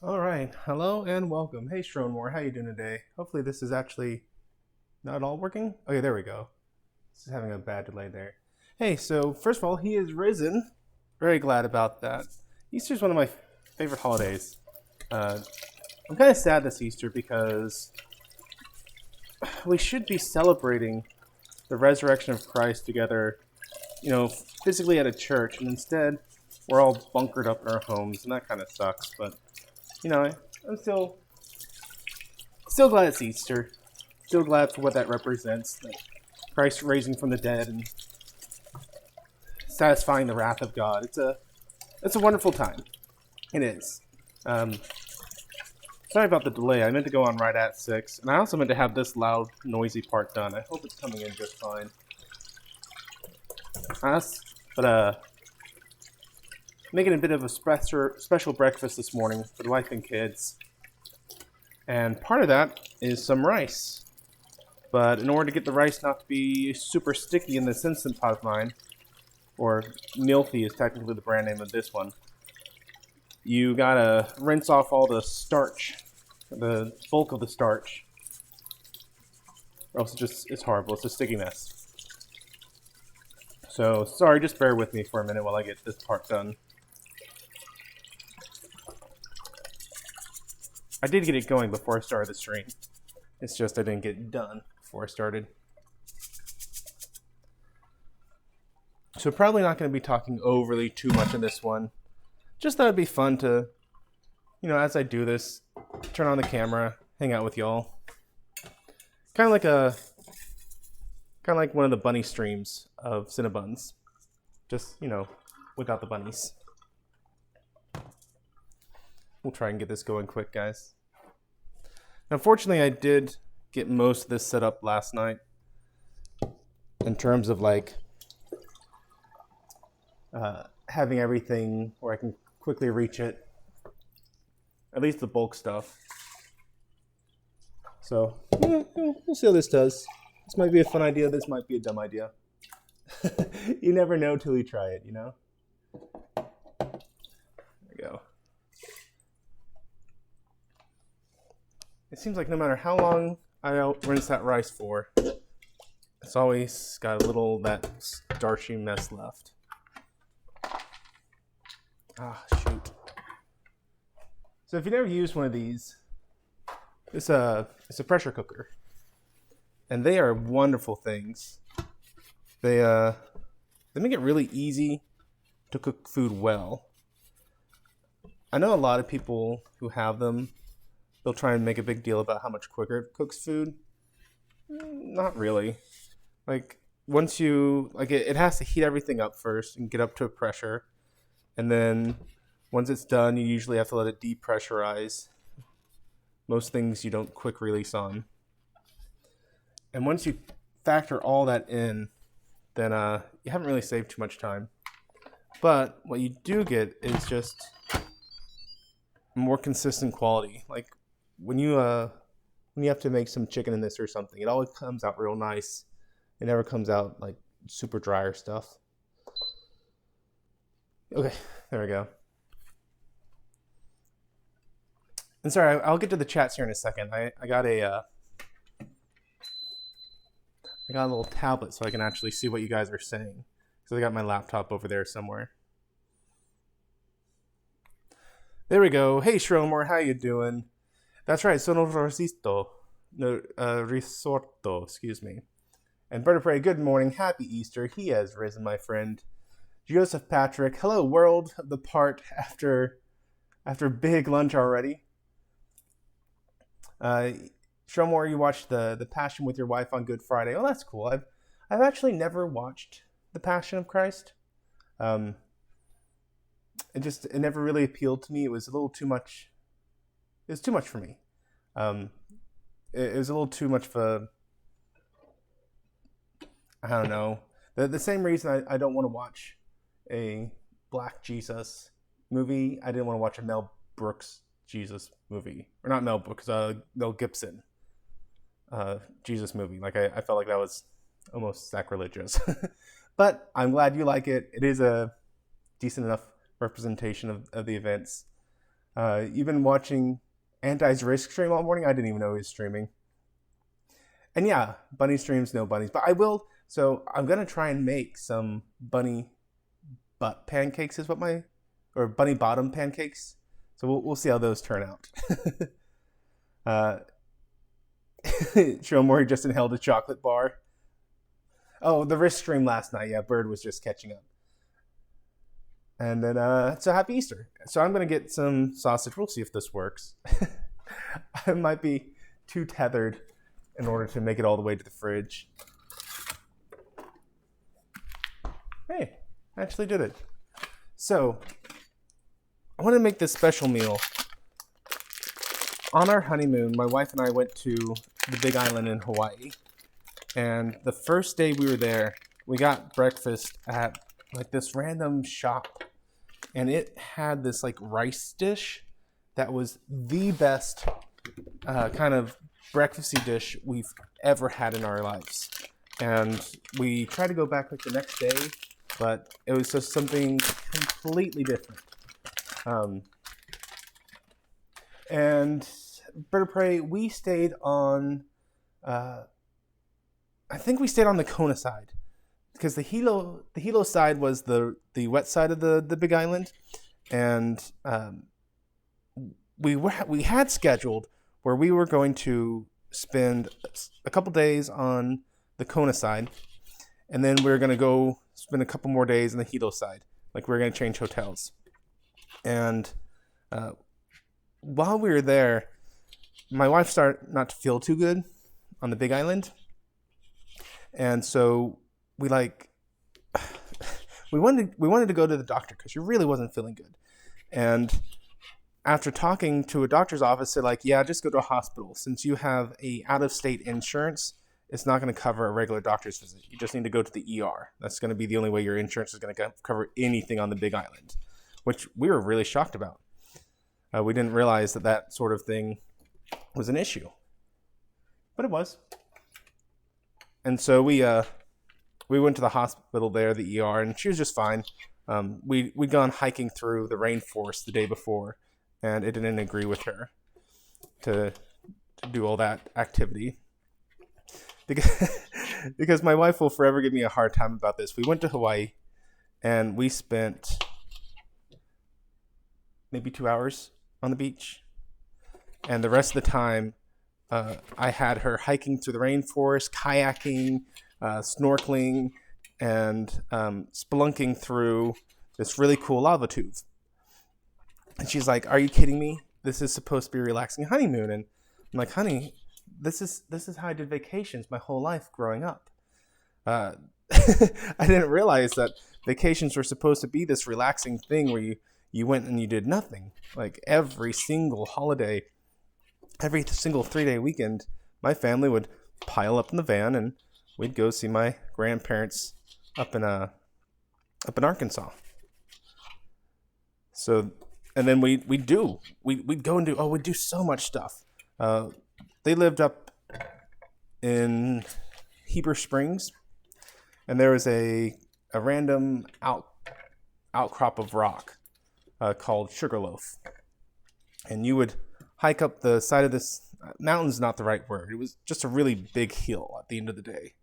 All right, hello and welcome. Hey, Stronmore, how you doing today? Hopefully this is actually not all working. Okay, there we go. This is having a bad delay there. Hey, so first of all, he is risen. Very glad about that. Easter's one of my favorite holidays. Uh, I'm kind of sad this Easter because we should be celebrating the resurrection of Christ together, physically at a church, and instead we're all bunkered up in our homes, and that kind of sucks. But I'm still glad it's Easter. Still glad for what that represents. That Christ raising from the dead and satisfying the wrath of God. It's a wonderful time. It is. Um, Sorry about the delay. I meant to go on right at 6, and I also meant to have this loud, noisy part done. I hope it's coming in just fine. But making a bit of a special breakfast this morning for the wife and kids. And part of that is some rice. But in order to get the rice not to be super sticky in this Instant Pot of mine, or Milky is technically the brand name of this one, you gotta rinse off all the starch, the bulk of the starch, or else it's horrible. It's a sticky mess. So sorry, just bear with me for a minute while I get this part done. I did get it going before I started the stream. It's just I didn't get it done before I started. So probably not going to be talking overly too much in this one. Just thought it'd be fun to, as I do this, turn on the camera, hang out with y'all. Kind of like one of the bunny streams of Cinnabons. Just, without the bunnies. We'll try and get this going quick, guys. Now, fortunately, I did get most of this set up last night. In terms of having everything where I can quickly reach it. At least the bulk stuff. So, we'll see how this does. This might be a fun idea. This might be a dumb idea. You never know till you try it, There we go. It seems like no matter how long I rinse that rice for, it's always got a little that starchy mess left. Ah, shoot. So if you never used one of these, it's a pressure cooker, and they are wonderful things. They make it really easy to cook food well. I know a lot of people who have them. They'll try and make a big deal about how much quicker it cooks food. Not really. Once it has to heat everything up first and get up to a pressure, and then once it's done, you usually have to let it depressurize. Most things you don't quick release on. And once you factor all that in, then you haven't really saved too much time. But what you do get is just more consistent quality. When you have to make some chicken in this or something, it always comes out real nice. It never comes out like super dry or stuff. Okay, there we go. And sorry, I'll get to the chats here in a second. I got a little tablet so I can actually see what you guys are saying. So I got my laptop over there somewhere. There we go. Hey Shromore, how you doing? That's right, sono rosisto. No, risorto, excuse me. And Bird of Prey, good morning, happy Easter. He has risen, my friend. Joseph Patrick, hello world of the part after big lunch already. Shromore, you watched the Passion with your wife on Good Friday. Oh, that's cool. I've actually never watched the Passion of Christ. It never really appealed to me. It was a little too much. It was too much for me. It was a little too much of a. I don't know. The same reason I don't want to watch a Black Jesus movie. I didn't want to watch a Mel Brooks Jesus movie, or not Mel Brooks, Mel Gibson Jesus movie. I felt like that was almost sacrilegious. But I'm glad you like it. It is a decent enough representation of the events. You've been watching Anti's Risk stream all morning. I didn't even know he was streaming. And yeah, bunny streams, no bunnies. But I will. So I'm going to try and make some bunny butt pancakes or bunny bottom pancakes. So we'll see how those turn out. Shomori just inhaled a chocolate bar. Oh, the Risk stream last night. Yeah, Bird was just catching up. And then, so happy Easter. So I'm going to get some sausage. We'll see if this works. I might be too tethered in order to make it all the way to the fridge. Hey, I actually did it. So, I want to make this special meal. On our honeymoon, my wife and I went to the Big Island in Hawaii. And the first day we were there, we got breakfast at like this random shop. And it had this like rice dish that was the best kind of breakfasty dish we've ever had in our lives. And we tried to go back like the next day, but it was just something completely different. And Bird of Prey, we stayed on, I think we stayed on the Kona side, because the Hilo side was the wet side of the Big Island, and we had scheduled where we were going to spend a couple days on the Kona side, and then we were going to go spend a couple more days on the Hilo side. Like, we were going to change hotels. And while we were there, my wife started not to feel too good on the Big Island. And so we wanted to go to the doctor because she really wasn't feeling good. And after talking to a doctor's office, they're like, yeah, just go to a hospital. Since you have a out-of-state insurance, it's not going to cover a regular doctor's visit. You just need to go to the ER. That's going to be the only way your insurance is going to cover anything on the Big Island, which we were really shocked about. We didn't realize that sort of thing was an issue, but it was. And so we went to the hospital there, the ER, and she was just fine. We'd gone hiking through the rainforest the day before, and it didn't agree with her to do all that activity. Because my wife will forever give me a hard time about this. We went to Hawaii, and we spent maybe 2 hours on the beach. And the rest of the time, I had her hiking through the rainforest, kayaking, snorkeling, and spelunking through this really cool lava tube. And she's like, "Are you kidding me? This is supposed to be a relaxing honeymoon." And I'm like, "Honey, this is how I did vacations my whole life growing up." I didn't realize that vacations were supposed to be this relaxing thing where you went and you did nothing. Like, every single holiday, every single 3-day weekend, my family would pile up in the van and we'd go see my grandparents up in Arkansas. So, and then we'd go and do so much stuff. They lived up in Heber Springs, and there was a random outcrop of rock called Sugarloaf, and you would hike up the side of this mountain's not the right word. It was just a really big hill at the end of the day.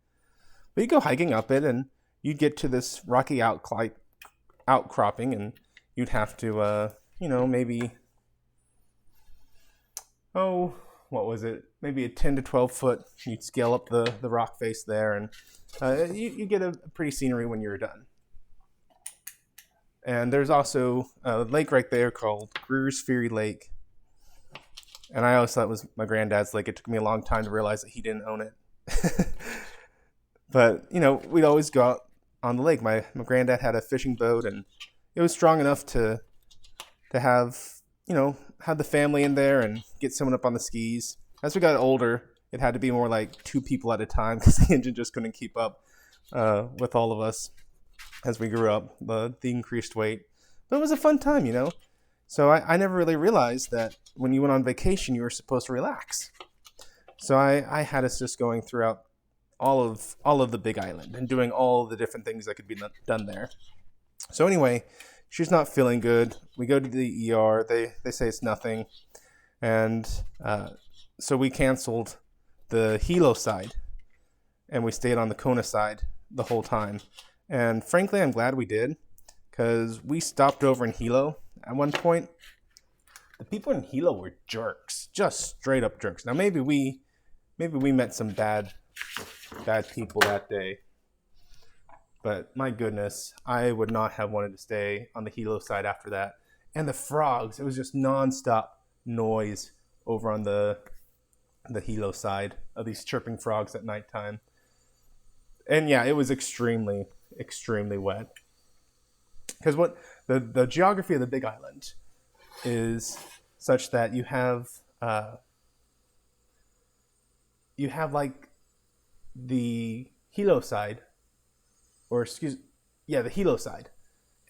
But you go hiking up it, and you'd get to this rocky outcropping, and you'd have to, maybe, what was it? Maybe a 10 to 12 foot. You'd scale up the rock face there, and you get a pretty scenery when you're done. And there's also a lake right there called Greer's Ferry Lake. And I always thought it was my granddad's lake. It took me a long time to realize that he didn't own it. But, we'd always go out on the lake. My granddad had a fishing boat, and it was strong enough to have, have the family in there and get someone up on the skis. As we got older, it had to be more like 2 people at a time because the engine just couldn't keep up with all of us as we grew up, the increased weight. But it was a fun time, So I never really realized that when you went on vacation, you were supposed to relax. So I had us just going throughout all of the Big Island and doing all the different things that could be done there. So anyway, she's not feeling good. We go to the ER. They say it's nothing, and so we canceled the Hilo side, and we stayed on the Kona side the whole time. And frankly, I'm glad we did, because we stopped over in Hilo at one point. The people in Hilo were jerks, just straight up jerks. Now maybe we met some bad people that day, but my goodness, I would not have wanted to stay on the Hilo side after that. And the frogs, it was just nonstop noise over on the Hilo side of these chirping frogs at nighttime. And yeah, it was extremely, extremely wet. Because what the geography of the Big Island is such that you have like the Hilo side, the Hilo side,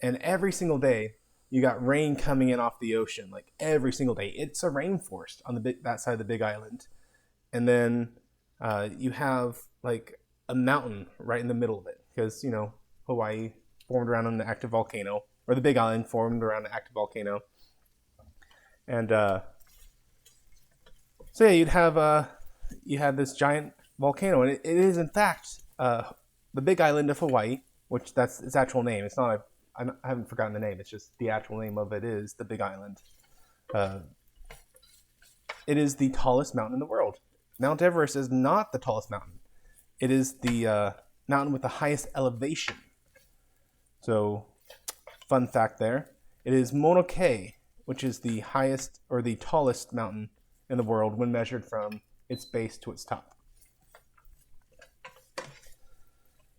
and every single day you got rain coming in off the ocean, like every single day. It's a rainforest on that side of the Big Island, and then you have like a mountain right in the middle of it, because Hawaii formed around an active volcano, or the Big Island formed around an active volcano. And so yeah, you had this giant volcano, and it is in fact the Big Island of Hawaii, which that's its actual name. It's not I haven't forgotten the name. It's just the actual name of it is the Big Island. It is the tallest mountain in the world. Mount Everest is not the tallest mountain. It is the mountain with the highest elevation. So, fun fact there. It is Mauna Kea, which is the highest or the tallest mountain in the world when measured from its base to its top.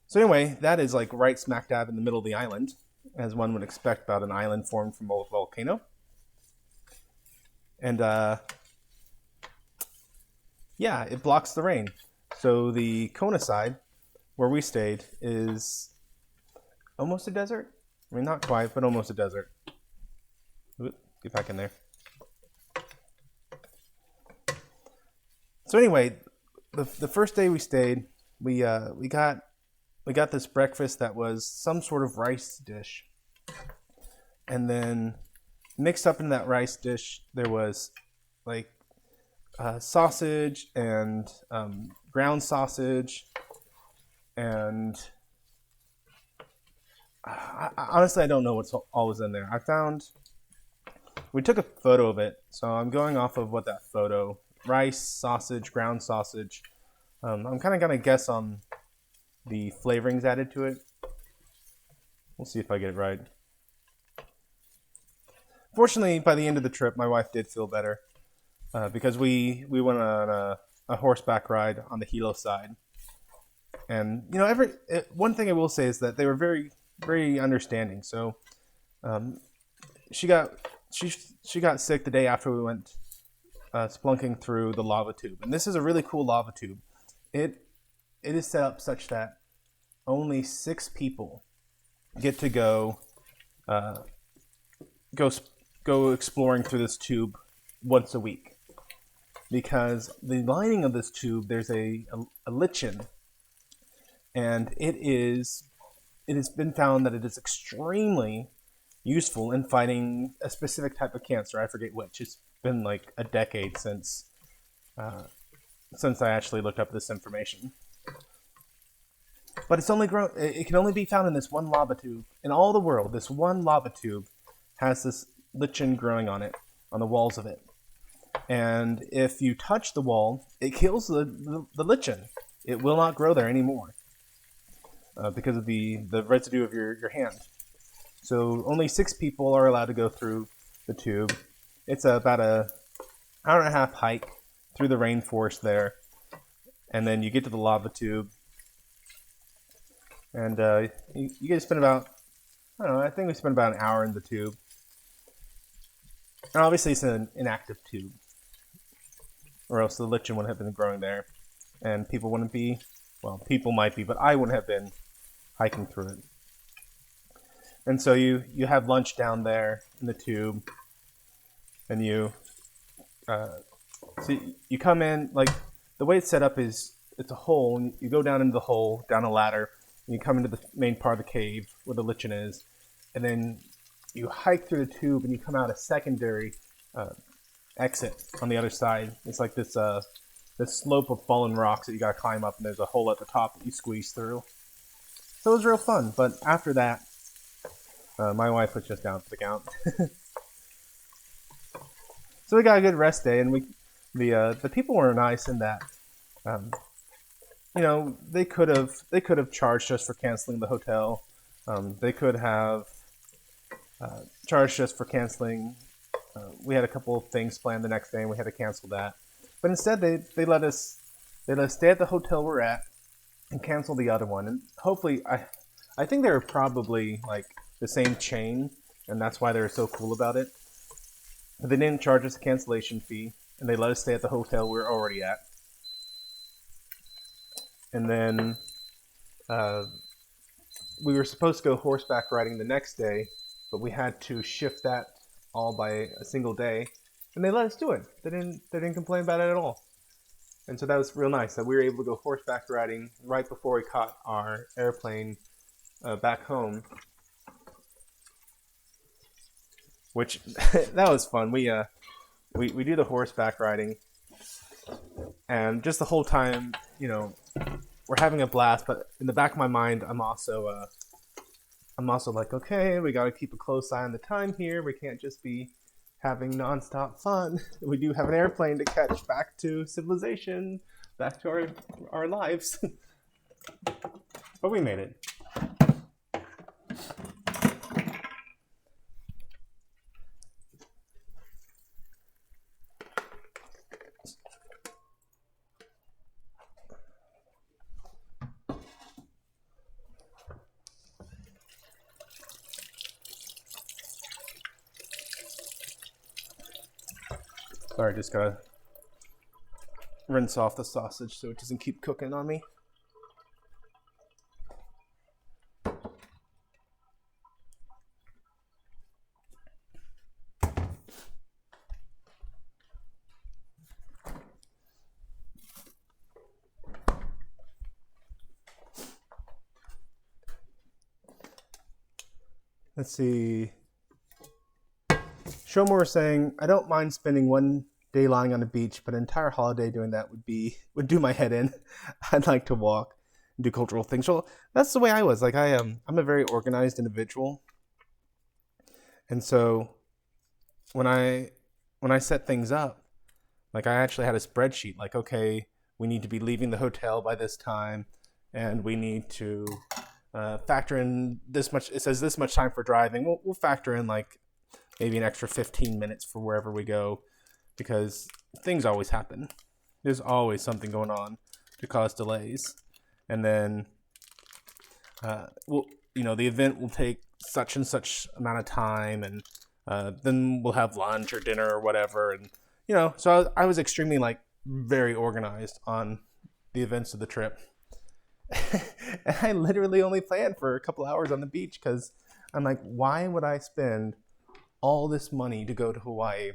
So anyway, that is like right smack dab in the middle of the island, as one would expect about an island formed from a volcano. And yeah, it blocks the rain. So the Kona side, where we stayed, is almost a desert. I mean, not quite, but almost a desert. Oop, get back in there. So anyway, the first day we stayed, we got this breakfast that was some sort of rice dish, and then mixed up in that rice dish there was like sausage and ground sausage, and honestly I don't know what's all was in there. We took a photo of it, so I'm going off of what that photo. Rice, sausage, ground sausage. I'm kind of gonna guess on the flavorings added to it. We'll see if I get it right. Fortunately, by the end of the trip, my wife did feel better because we went on a horseback ride on the Hilo side, and one thing I will say is that they were very, very understanding. So she got sick the day after we went splunking through the lava tube, and this is a really cool lava tube. It is set up such that only 6 people get to go exploring through this tube once a week, because the lining of this tube, there's a lichen, and it has been found that it is extremely useful in fighting a specific type of cancer. I forget which. It's been like a decade since I actually looked up this information. But it can only be found in this one lava tube. In all the world, this one lava tube has this lichen growing on it, on the walls of it. And if you touch the wall, it kills the lichen. It will not grow there anymore because of the residue of your hand. So only 6 people are allowed to go through the tube. It's about an hour and a half hike through the rainforest there. And then you get to the lava tube. And you get to spend about, I think we spent about an hour in the tube. And obviously it's an inactive tube, or else the lichen wouldn't have been growing there. And people wouldn't be, well, people might be, but I wouldn't have been hiking through it. And so you have lunch down there in the tube, and you come in, like, the way it's set up is it's a hole, and you go down into the hole, down a ladder, and you come into the main part of the cave where the lichen is, and then you hike through the tube and you come out a secondary exit on the other side. It's like this slope of fallen rocks that you gotta climb up, and there's a hole at the top that you squeeze through. So it was real fun. But after that, my wife puts us down for the count. So we got a good rest day, and the people were nice in that, they could have charged us for canceling the hotel. They could have charged us for canceling. We had a couple of things planned the next day, and we had to cancel that. But instead, they let us stay at the hotel we're at and cancel the other one. And hopefully, I think they were probably like the same chain, and that's why they were so cool about it. But they didn't charge us a cancellation fee, and they let us stay at the hotel we were already at. And then we were supposed to go horseback riding the next day, but we had to shift that all by a single day, and they let us do it. They didn't complain about it at all. And so that was real nice that we were able to go horseback riding right before we caught our airplane back home. Which that was fun. We do the horseback riding, and just the whole time, we're having a blast. But in the back of my mind, I'm also like, okay, we got to keep a close eye on the time here. We can't just be having nonstop fun. We do have an airplane to catch back to civilization, back to our lives. But we made it. Sorry, just gotta rinse off the sausage so it doesn't keep cooking on me. Let's see. Shomor is saying, I don't mind spending one day lying on the beach, but an entire holiday doing that would do my head in. I'd like to walk and do cultural things. Well, that's the way I was. Like I'm a very organized individual. And so when I set things up, like I actually had a spreadsheet, like, okay, we need to be leaving the hotel by this time, and we need to factor in this much. It says this much time for driving. We'll factor in like maybe an extra 15 minutes for wherever we go, because things always happen. There's always something going on to cause delays. And then, the event will take such and such amount of time, and then we'll have lunch or dinner or whatever. And, so I was extremely, very organized on the events of the trip. And I literally only planned for a couple hours on the beach because I'm like, why would I spend all this money to go to Hawaii?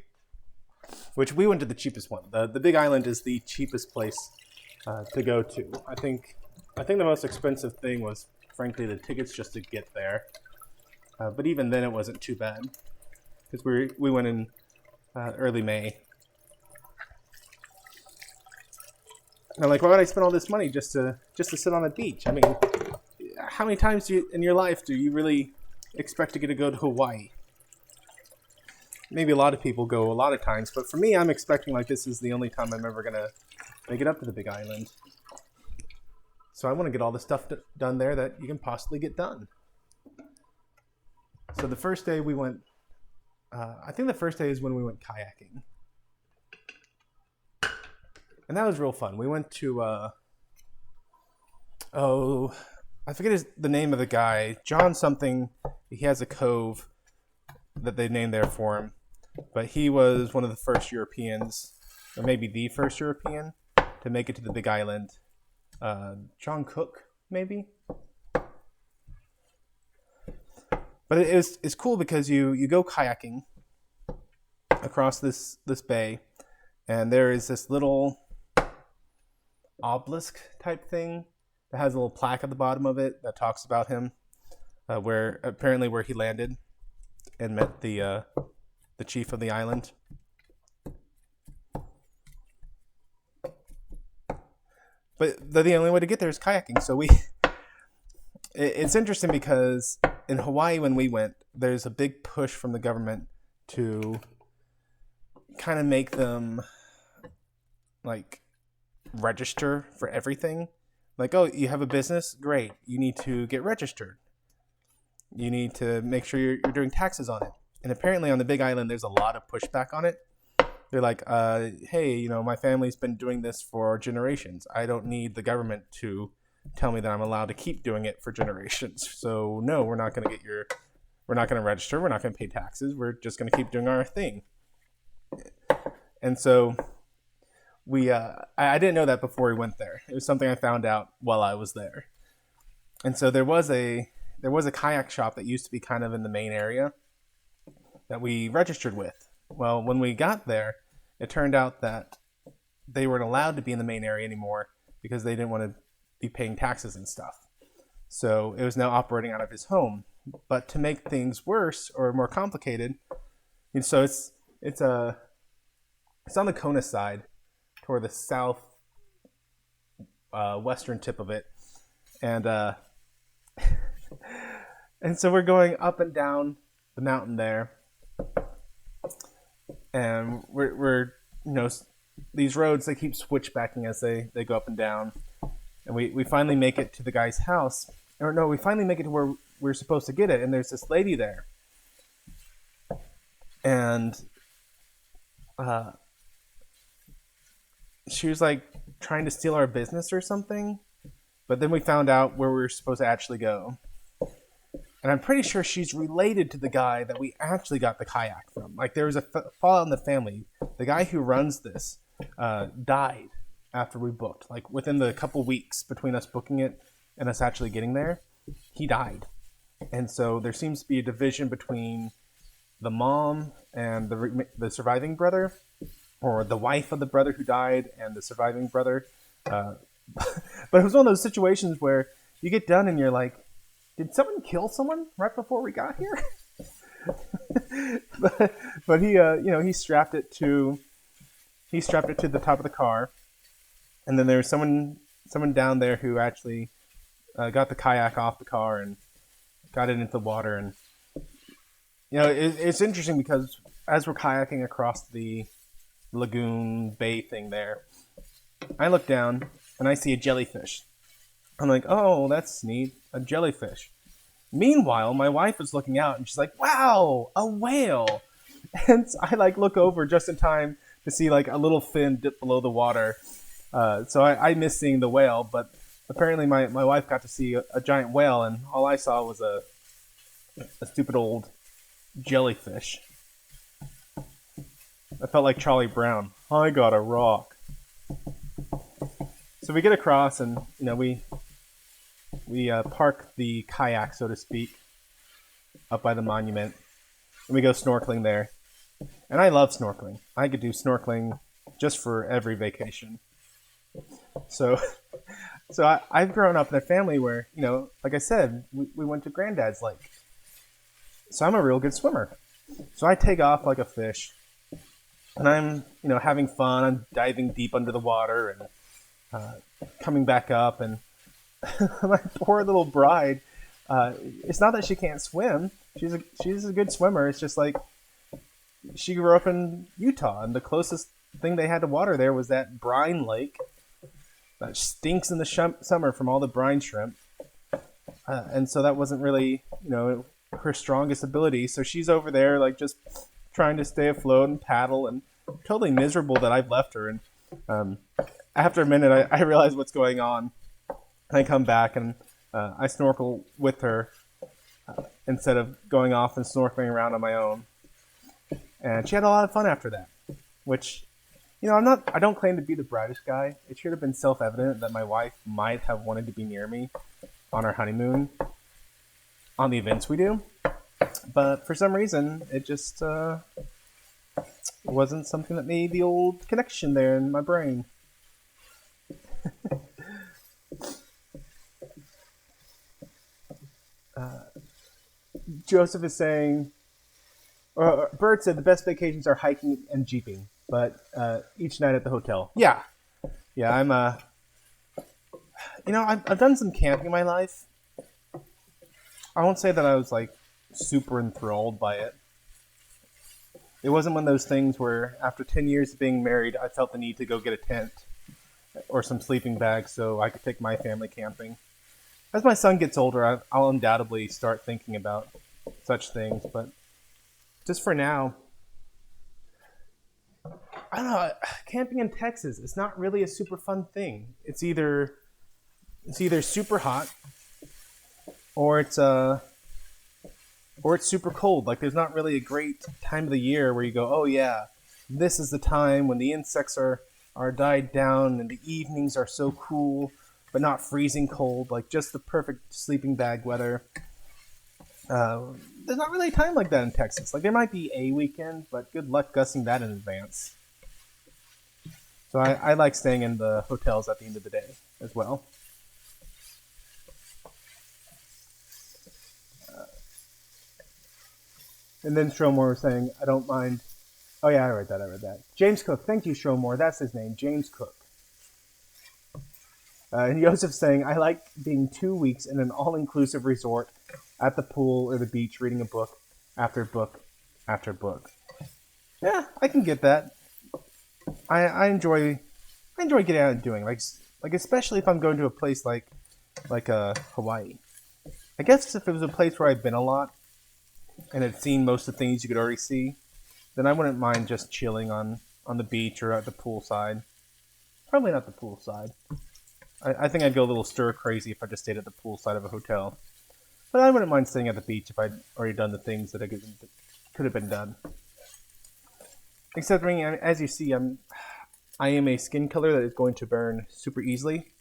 Which we went to the cheapest one. The Big Island is the cheapest place to go to. I think the most expensive thing was, frankly, the tickets just to get there. But even then, it wasn't too bad because we went in early May. And I'm like, why would I spend all this money just to sit on the beach? I mean, how many times in your life do you really expect to get to go to Hawaii? Maybe a lot of people go a lot of times, but for me, I'm expecting like this is the only time I'm ever gonna make it up to the Big Island. So I want to get all the stuff done there that you can possibly get done. So the first day we went, I think the first day is when we went kayaking. And that was real fun. We went to, I forget the name of the guy. John something. He has a cove that they named there for him. But he was one of the first Europeans, or maybe the first European, to make it to the Big Island. John Cook, maybe? But it's cool because you go kayaking across this bay, and there is this little obelisk type thing that has a little plaque at the bottom of it that talks about him, where he landed. and met the chief of the island. But the only way to get there is kayaking. So it's interesting because in Hawaii when we went, there's a big push from the government to kind of make them like register for everything. Like, oh, you have a business? Great. You need to get registered. You need to make sure you're doing taxes on it. And apparently on the Big Island, there's a lot of pushback on it. They're like, hey, my family's been doing this for generations. I don't need the government to tell me that I'm allowed to keep doing it for generations. So no, we're not going to register. We're not going to pay taxes. We're just going to keep doing our thing. And so I didn't know that before we went there. It was something I found out while I was there. And so there was a kayak shop that used to be kind of in the main area that we registered with. Well, when we got there, it turned out that they weren't allowed to be in the main area anymore because they didn't want to be paying taxes and stuff. So it was now operating out of his home. But to make things worse or more complicated, so it's on the Kona side, toward the south western tip of it, and and so we're going up and down the mountain there. And we're these roads, they keep switchbacking as they go up and down. And we finally make it to the guy's house. Or no, we finally make it to where we're supposed to get it. And there's this lady there. And she was like trying to steal our business or something. But then we found out where we were supposed to actually go. And I'm pretty sure she's related to the guy that we actually got the kayak from. Like, there was a fallout in the family. The guy who runs this died after we booked. Like, within the couple weeks between us booking it and us actually getting there, he died. And so there seems to be a division between the mom and the surviving brother, or the wife of the brother who died and the surviving brother. But it was one of those situations where you get done and you're like, did someone kill someone right before we got here? but he strapped it to the top of the car, and then there was someone down there who actually got the kayak off the car and got it into the water. And it's interesting because as we're kayaking across the lagoon bay thing there, I look down and I see a jellyfish. I'm like, oh, that's neat, a jellyfish. Meanwhile, my wife is looking out and she's like, wow, a whale. And so I look over just in time to see a little fin dip below the water. So I missed seeing the whale, but apparently my wife got to see a giant whale, and all I saw was a stupid old jellyfish. I felt like Charlie Brown. I got a rock. So we get across, and we park the kayak, so to speak, up by the monument, and we go snorkeling there. And I love snorkeling. I could do snorkeling just for every vacation. So I've grown up in a family where, like I said, we went to Granddad's lake. So I'm a real good swimmer. So I take off like a fish, and I'm, having fun. I'm diving deep under the water and coming back up, and my poor little bride, it's not that she can't swim. She's a good swimmer. It's just like she grew up in Utah, and the closest thing they had to water there was that brine lake that stinks in the summer from all the brine shrimp. And so that wasn't really, her strongest ability. So she's over there, just trying to stay afloat and paddle, and totally miserable that I've left her. And after a minute, I realize what's going on. I come back and I snorkel with her instead of going off and snorkeling around on my own. And she had a lot of fun after that, which, I don't claim to be the brightest guy. It should have been self-evident that my wife might have wanted to be near me on our honeymoon, on the events we do. But for some reason, it just wasn't something that made the old connection there in my brain. Joseph is saying, Bert said the best vacations are hiking and jeeping, but each night at the hotel. Yeah, yeah. I've done some camping in my life. I won't say that I was like super enthralled by it. It wasn't one of those things where after 10 years of being married, I felt the need to go get a tent or some sleeping bags so I could take my family camping. As my son gets older, I'll undoubtedly start thinking about such things, but just for now, I don't know. Camping in Texas is not really a super fun thing. It's either super hot or it's super cold. Like there's not really a great time of the year where you go, oh yeah, this is the time when the insects are died down and the evenings are so cool but not freezing cold. Like just the perfect sleeping bag weather. There's not really a time like that in Texas. Like there might be a weekend, but good luck guessing that in advance. So I like staying in the hotels at the end of the day as well. And then Stromore was saying, I don't mind. Oh, yeah, I read that. James Cook. Thank you, Stromore. That's his name, James Cook. And Joseph saying, I like being 2 weeks in an all-inclusive resort at the pool or the beach reading a book after book after book. Yeah, I can get that. I enjoy getting out and doing like especially if I'm going to a place like Hawaii. I guess if it was a place where I've been a lot and had seen most of the things you could already see, then I wouldn't mind just chilling on the beach or at the pool side. Probably not the pool side. I think I'd go a little stir crazy if I just stayed at the pool side of a hotel. But I wouldn't mind staying at the beach if I'd already done the things that could have been done. Except, as you see, I am a skin color that is going to burn super easily,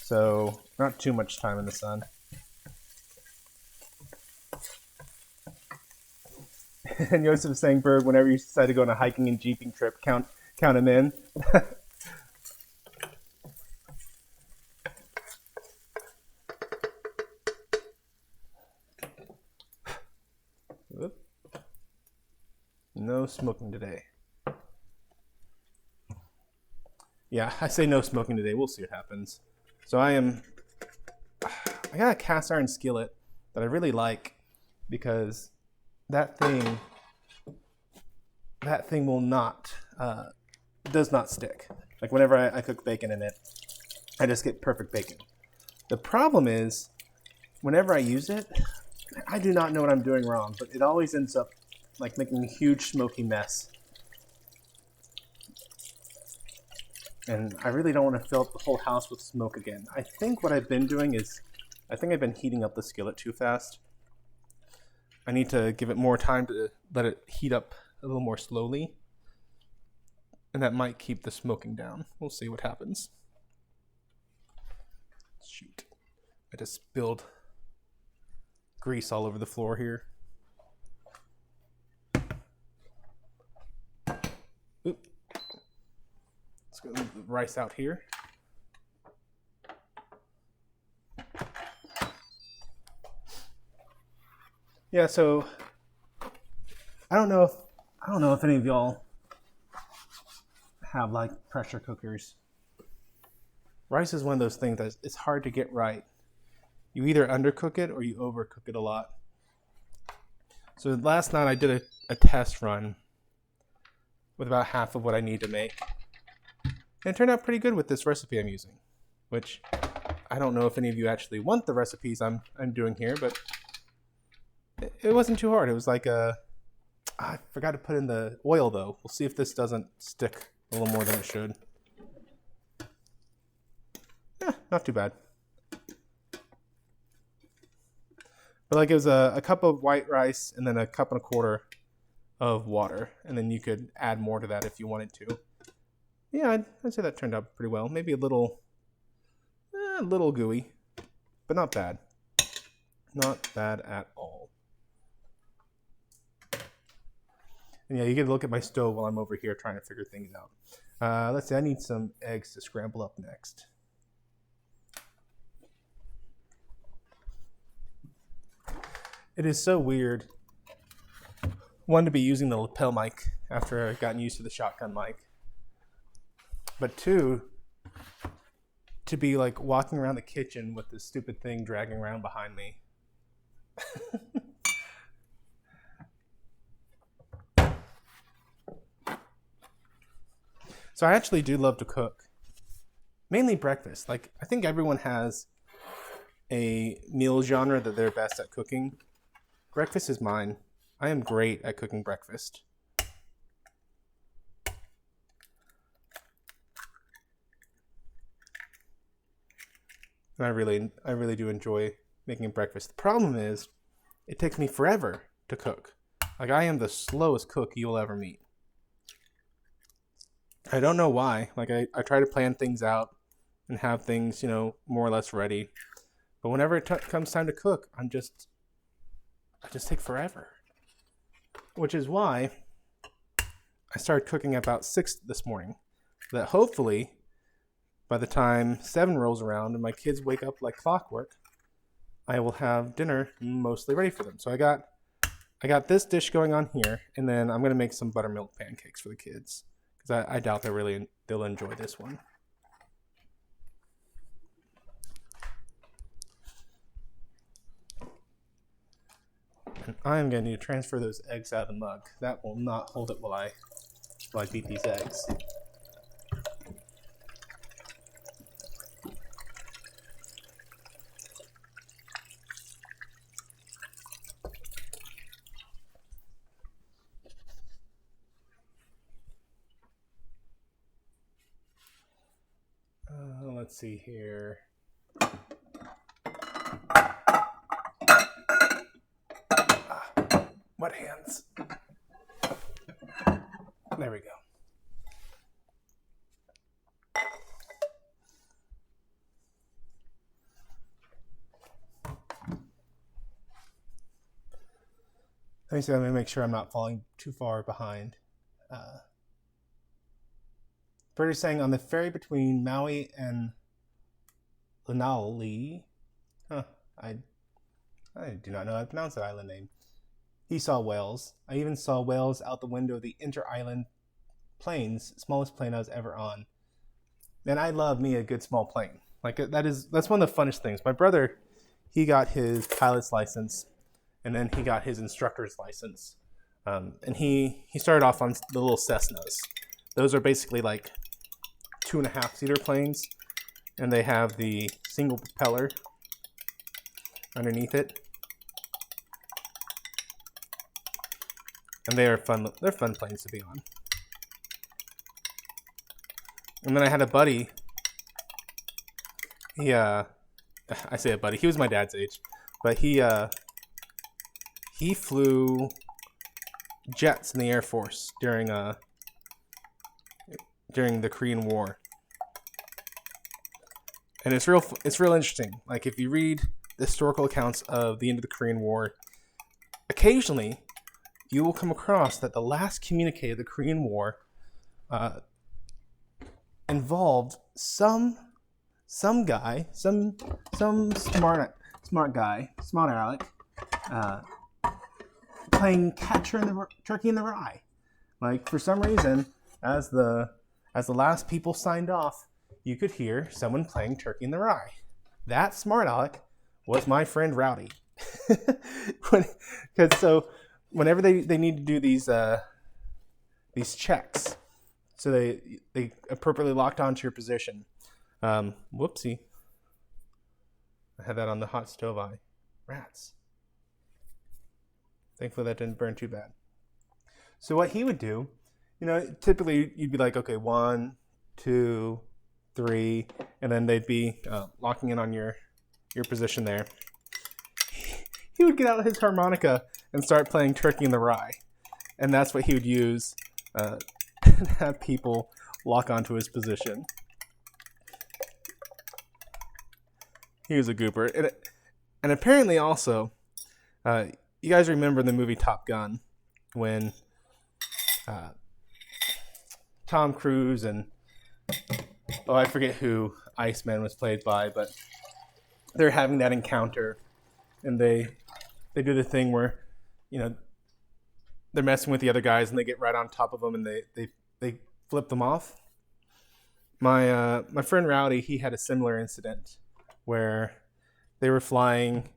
so not too much time in the sun. And Joseph is saying, Bird, whenever you decide to go on a hiking and jeeping trip, count him in. No smoking today. Yeah, I say no smoking today. We'll see what happens. So I got a cast iron skillet that I really like because that thing will not, does not stick. Like whenever I cook bacon in it, I just get perfect bacon. The problem is, whenever I use it, I do not know what I'm doing wrong, but it always ends up like making a huge smoky mess. And I really don't want to fill up the whole house with smoke again. I think what I've been doing is, I've been heating up the skillet too fast. I need to give it more time to let it heat up a little more slowly. And that might keep the smoking down. We'll see what happens. Shoot. I just spilled grease all over the floor here. Oop. Let's go move the rice out here. Yeah, so I don't know if any of y'all have like pressure cookers. Rice is one of those things that it's hard to get right. You either undercook it or you overcook it a lot. So last night I did a test run with about half of what I need to make. And it turned out pretty good with this recipe I'm using, which I don't know if any of you actually want the recipes I'm doing here, but it wasn't too hard. It was like I forgot to put in the oil though. We'll see if this doesn't stick a little more than it should. Yeah, not too bad. But like it was a cup of white rice and then a cup and a quarter of water, and then you could add more to that if you wanted to. Yeah, I'd say that turned out pretty well. Maybe a little gooey, but not bad. Not bad at all. And yeah, you get to look at my stove while I'm over here trying to figure things out. Let's see, I need some eggs to scramble up next. It is so weird one, to be using the lapel mic after I've gotten used to the shotgun mic. But two, to be like walking around the kitchen with this stupid thing dragging around behind me. So I actually do love to cook. Mainly breakfast. Like, I think everyone has a meal genre that they're best at cooking. Breakfast is mine. I am great at cooking breakfast. And I really do enjoy making breakfast. The problem is, it takes me forever to cook. Like, I am the slowest cook you'll ever meet. I don't know why. Like, I try to plan things out and have things, more or less ready. But whenever it comes time to cook, I just take forever. Which is why I started cooking at about 6 this morning. That hopefully, by the time 7 rolls around and my kids wake up like clockwork, I will have dinner mostly ready for them. So I got this dish going on here, and then I'm going to make some buttermilk pancakes for the kids. Because I doubt they'll enjoy this one. And I am going to need to transfer those eggs out of the mug. That will not hold it while I beat these eggs. Let's see here. Wet hands. There we go. Let me see. Let me make sure I'm not falling too far behind. Bird is saying on the ferry between Maui and Lanai. I do not know how to pronounce that island name. He saw whales. I even saw whales out the window of the inter-island planes, smallest plane I was ever on. And I love me a good small plane. Like, that's one of the funnest things. My brother, he got his pilot's license, and then he got his instructor's license. And he started off on the little Cessnas. Those are basically like 2.5-seater planes, and they have the single propeller underneath it. And they are fun. They're fun planes to be on. And then I had a buddy. I say a buddy. He was my dad's age, but he flew jets in the Air Force during the Korean War. And it's real interesting. Like, if you read the historical accounts of the end of the Korean War, occasionally you will come across that the last communique of the Korean War involved some guy, some smart aleck, playing Turkey in the Rye. Like, for some reason, as the last people signed off, you could hear someone playing Turkey in the Rye. That smart aleck was my friend Rowdy. Whenever they need to do these checks, so they appropriately locked onto your position. Whoopsie. I had that on the hot stove eye. Rats. Thankfully that didn't burn too bad. So what he would do, typically you'd be like, okay, 1, 2, 3, and then they'd be locking in on your position there. He would get out his harmonica and start playing Turkey in the Rye. And that's what he would use to have people lock onto his position. He was a goober. And apparently also, you guys remember the movie Top Gun when Tom Cruise and, I forget who Iceman was played by, but they're having that encounter, and they do the thing where, they they're messing with the other guys and they get right on top of them and they flip them off. My friend Rowdy, he had a similar incident where they were flying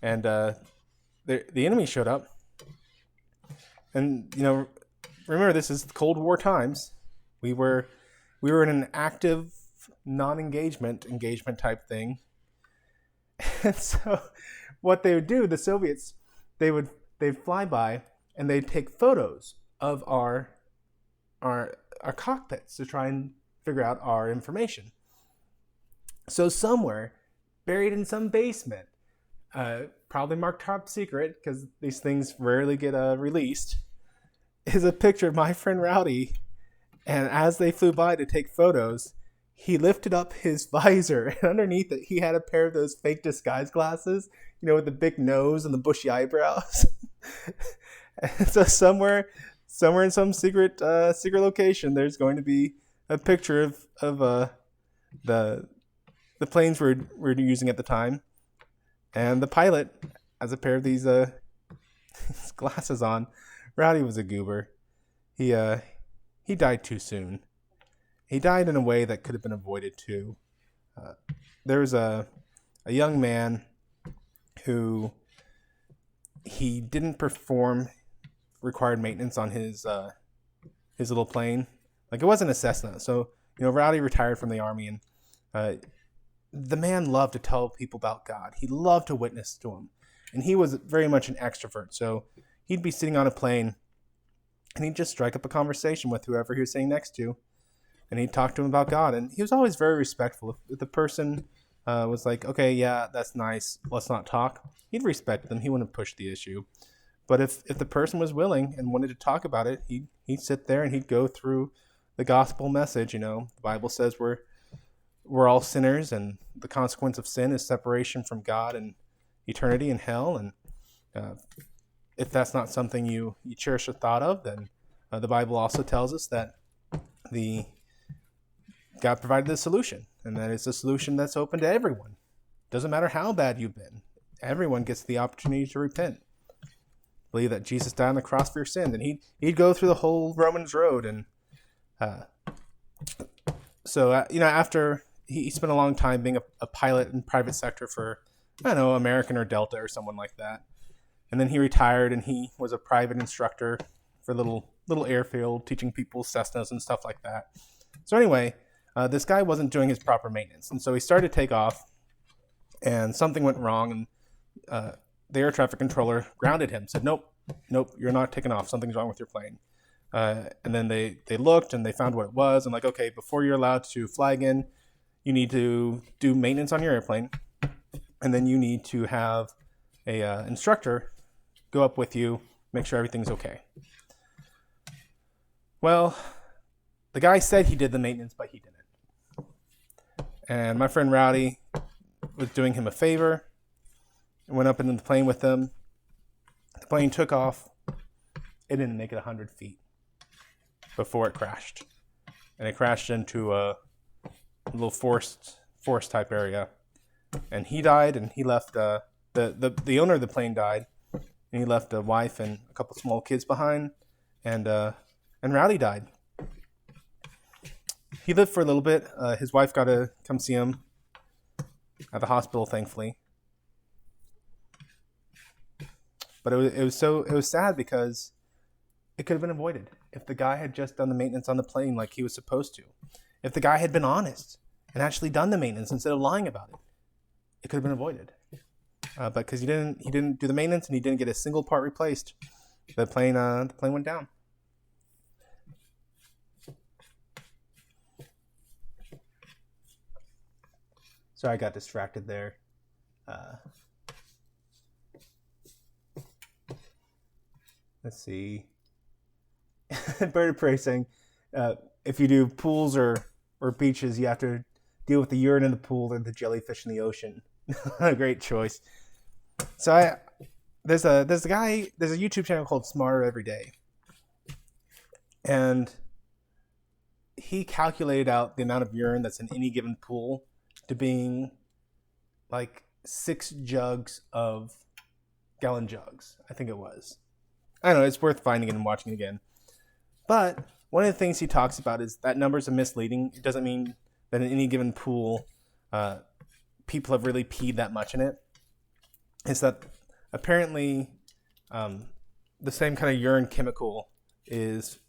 and the enemy showed up. And remember, this is Cold War times. We were in an active non-engagement type thing. And so what they would do, the Soviets, they'd fly by and they'd take photos of our cockpits to try and figure out our information. So somewhere, buried in some basement, probably marked top secret because these things rarely get released, is a picture of my friend Rowdy. And as they flew by to take photos, he lifted up his visor, and underneath it, he had a pair of those fake disguise glasses, with the big nose and the bushy eyebrows. And so somewhere in some secret location, there's going to be a picture of the planes we're using at the time, and the pilot has a pair of these glasses on. Rowdy was a goober. He died too soon. He died in a way that could have been avoided too. There was a young man who he didn't perform required maintenance on his little plane. Like, it wasn't a Cessna. So Rowdy retired from the Army, and the man loved to tell people about God. He loved to witness to him, and he was very much an extrovert. So he'd be sitting on a plane, and he'd just strike up a conversation with whoever he was sitting next to, and he'd talk to him about God. And he was always very respectful. If the person was like, okay, yeah, that's nice, let's not talk, he'd respect them. He wouldn't push the issue. But if the person was willing and wanted to talk about it, he'd sit there and he'd go through the gospel message. The Bible says we're all sinners, and the consequence of sin is separation from God and eternity in hell. And if that's not something you cherish the thought of, then the Bible also tells us that God provided the solution, and that it's a solution that's open to everyone. Doesn't matter how bad you've been. Everyone gets the opportunity to repent. Believe that Jesus died on the cross for your sins, and he'd go through the whole Romans road. And so after he spent a long time being a pilot in private sector for, I don't know, American or Delta or someone like that. And then he retired, and he was a private instructor for a little airfield, teaching people Cessnas and stuff like that. So anyway, this guy wasn't doing his proper maintenance, and so he started to take off, and something went wrong, and the air traffic controller grounded him, said, nope, you're not taking off. Something's wrong with your plane. And then they looked, and they found what it was, and okay, before you're allowed to fly again, you need to do maintenance on your airplane, and then you need to have a instructor go up with you, make sure everything's okay. Well, the guy said he did the maintenance, but he didn't. And my friend Rowdy was doing him a favor and went up into the plane with them. The plane took off. It didn't make it 100 feet before it crashed. And it crashed into a little forest type area. And he died, and he left, the owner of the plane died, and he left a wife and a couple small kids behind, and Rowdy died. He lived for a little bit. His wife got to come see him at the hospital, thankfully. But it was sad because it could have been avoided if the guy had just done the maintenance on the plane like he was supposed to. If the guy had been honest and actually done the maintenance instead of lying about it, it could have been avoided. But because he didn't do the maintenance and he didn't get a single part replaced, the plane went down. Sorry, I got distracted there. Let's see. Bird of Prey saying, if you do pools or beaches, you have to deal with the urine in the pool and the jellyfish in the ocean. Great choice. So there's a YouTube channel called Smarter Every Day, and he calculated out the amount of urine that's in any given pool to being like 6 jugs of gallon jugs, I think it was. I don't know, it's worth finding it and watching it again. But one of the things he talks about is that numbers are misleading. It doesn't mean that in any given pool, people have really peed that much in it. It's that apparently the same kind of urine chemical is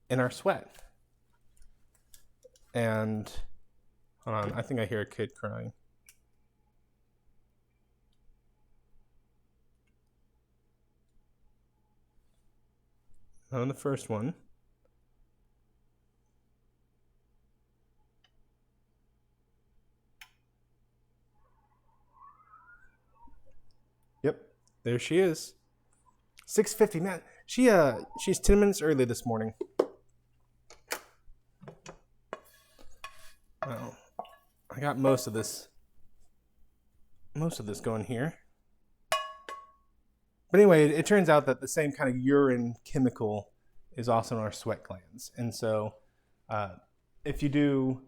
in our sweat. And hold on, I think I hear a kid crying. On the first one. Yep, there she is. 6:50, man. She's 10 minutes early this morning. Well, I got most of this going here. But anyway, it turns out that the same kind of urine chemical is also in our sweat glands. And so if you do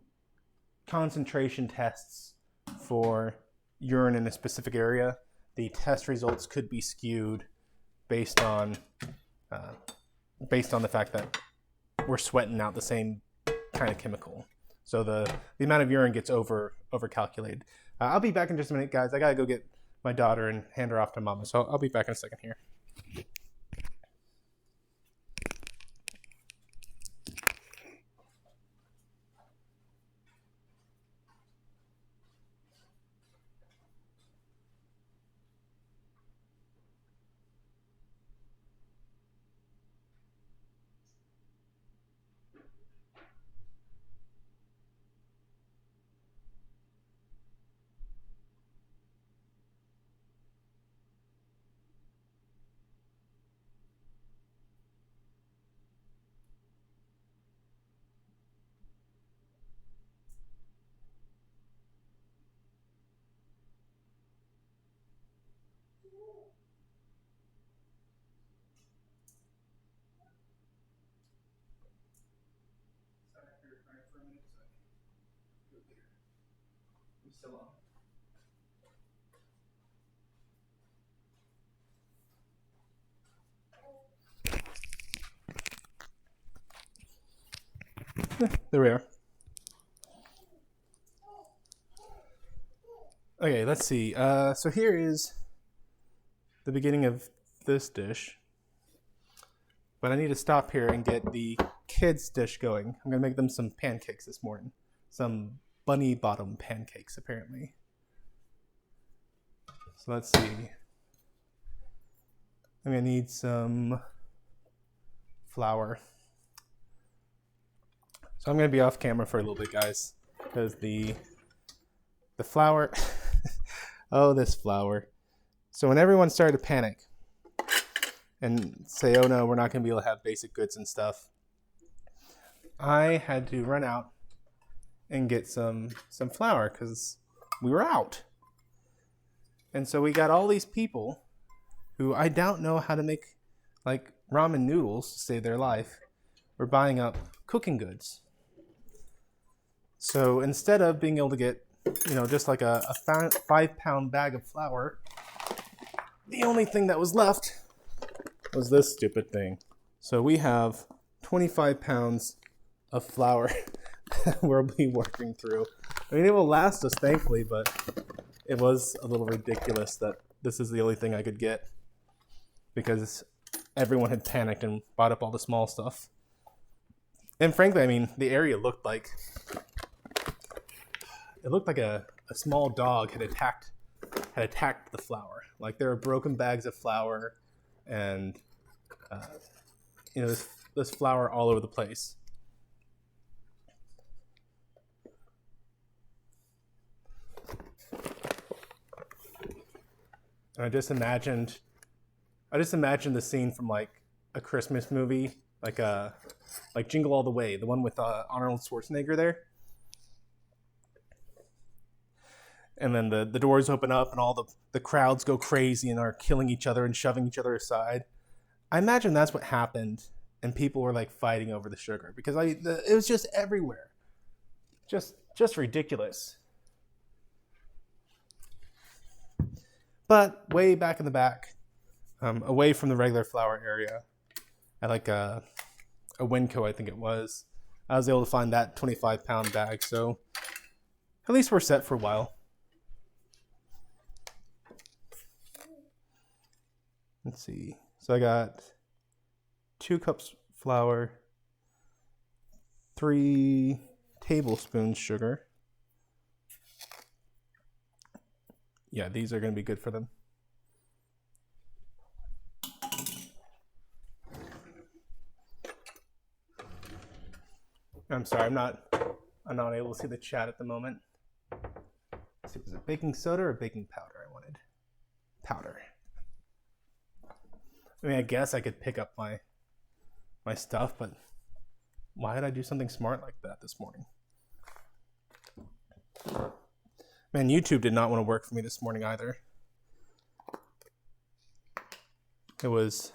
concentration tests for urine in a specific area, the test results could be skewed based on the fact that we're sweating out the same kind of chemical. So the amount of urine gets over calculated. I'll be back in just a minute, guys. I gotta go get my daughter and hand her off to mama. So I'll be back in a second here. Still on. There we are. Okay, let's see. So here is the beginning of this dish. But I need to stop here and get the kids' dish going. I'm going to make them some pancakes this morning. Some bunny bottom pancakes, apparently. So let's see. I'm going to need some flour. So I'm going to be off camera for a little bit, guys, because the flour, oh, this flour. So when everyone started to panic and say, oh no, we're not going to be able to have basic goods and stuff, I had to run out and get some flour because we were out. And so we got all these people who I doubt know how to make like ramen noodles to save their life. We're buying up cooking goods. So instead of being able to get, just like a 5-pound bag of flour, the only thing that was left was this stupid thing. So we have 25 pounds of flour we'll be working through. I mean, it will last us, thankfully, but it was a little ridiculous that this is the only thing I could get because everyone had panicked and bought up all the small stuff. And frankly, I mean, the area looked like a small dog had attacked the flour. Like there were broken bags of flour and this flour all over the place. And I just imagined the scene from like a Christmas movie, like Jingle All the Way, the one with Arnold Schwarzenegger there. And then the doors open up and all the crowds go crazy and are killing each other and shoving each other aside. I imagine that's what happened, and people were like fighting over the sugar because it was just everywhere, just ridiculous. But way back in the back, away from the regular flour area at like a Winco, I think it was. I was able to find that 25-pound bag, so at least we're set for a while. Let's see. So I got 2 cups flour, 3 tablespoons sugar. Yeah, these are going to be good for them. I'm sorry, I'm not able to see the chat at the moment. Let's see, was it baking soda or baking powder I wanted? Powder. I mean, I guess I could pick up my stuff, but why did I do something smart like that this morning? Man, YouTube did not want to work for me this morning either. It was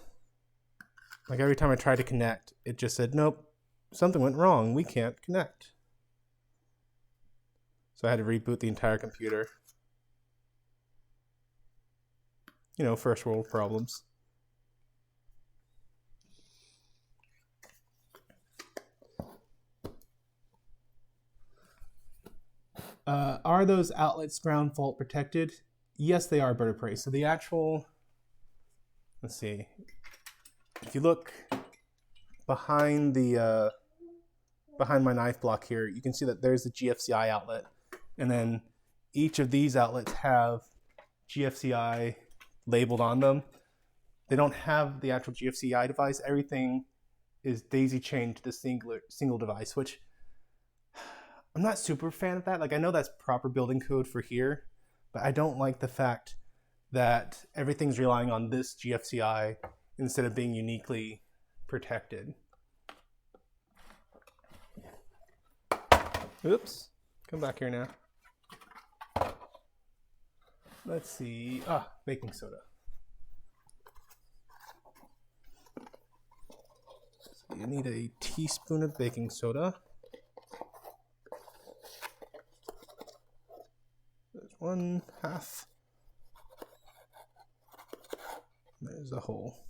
like every time I tried to connect, it just said, nope, something went wrong. We can't connect. So I had to reboot the entire computer. You know, first world problems. Are those outlets ground fault protected? Yes, they are, Bird of Prey. So the actual, let's see, if you look behind the behind my knife block here, you can see that there's the GFCI outlet, and then each of these outlets have GFCI labeled on them. They don't have the actual GFCI device. Everything is daisy chained to the single device, which I'm not super fan of that. Like, I know that's proper building code for here, but I don't like the fact that everything's relying on this GFCI instead of being uniquely protected. Oops, come back here now. Let's see, baking soda. So you need a teaspoon of baking soda. There's 1/2. There's a whole.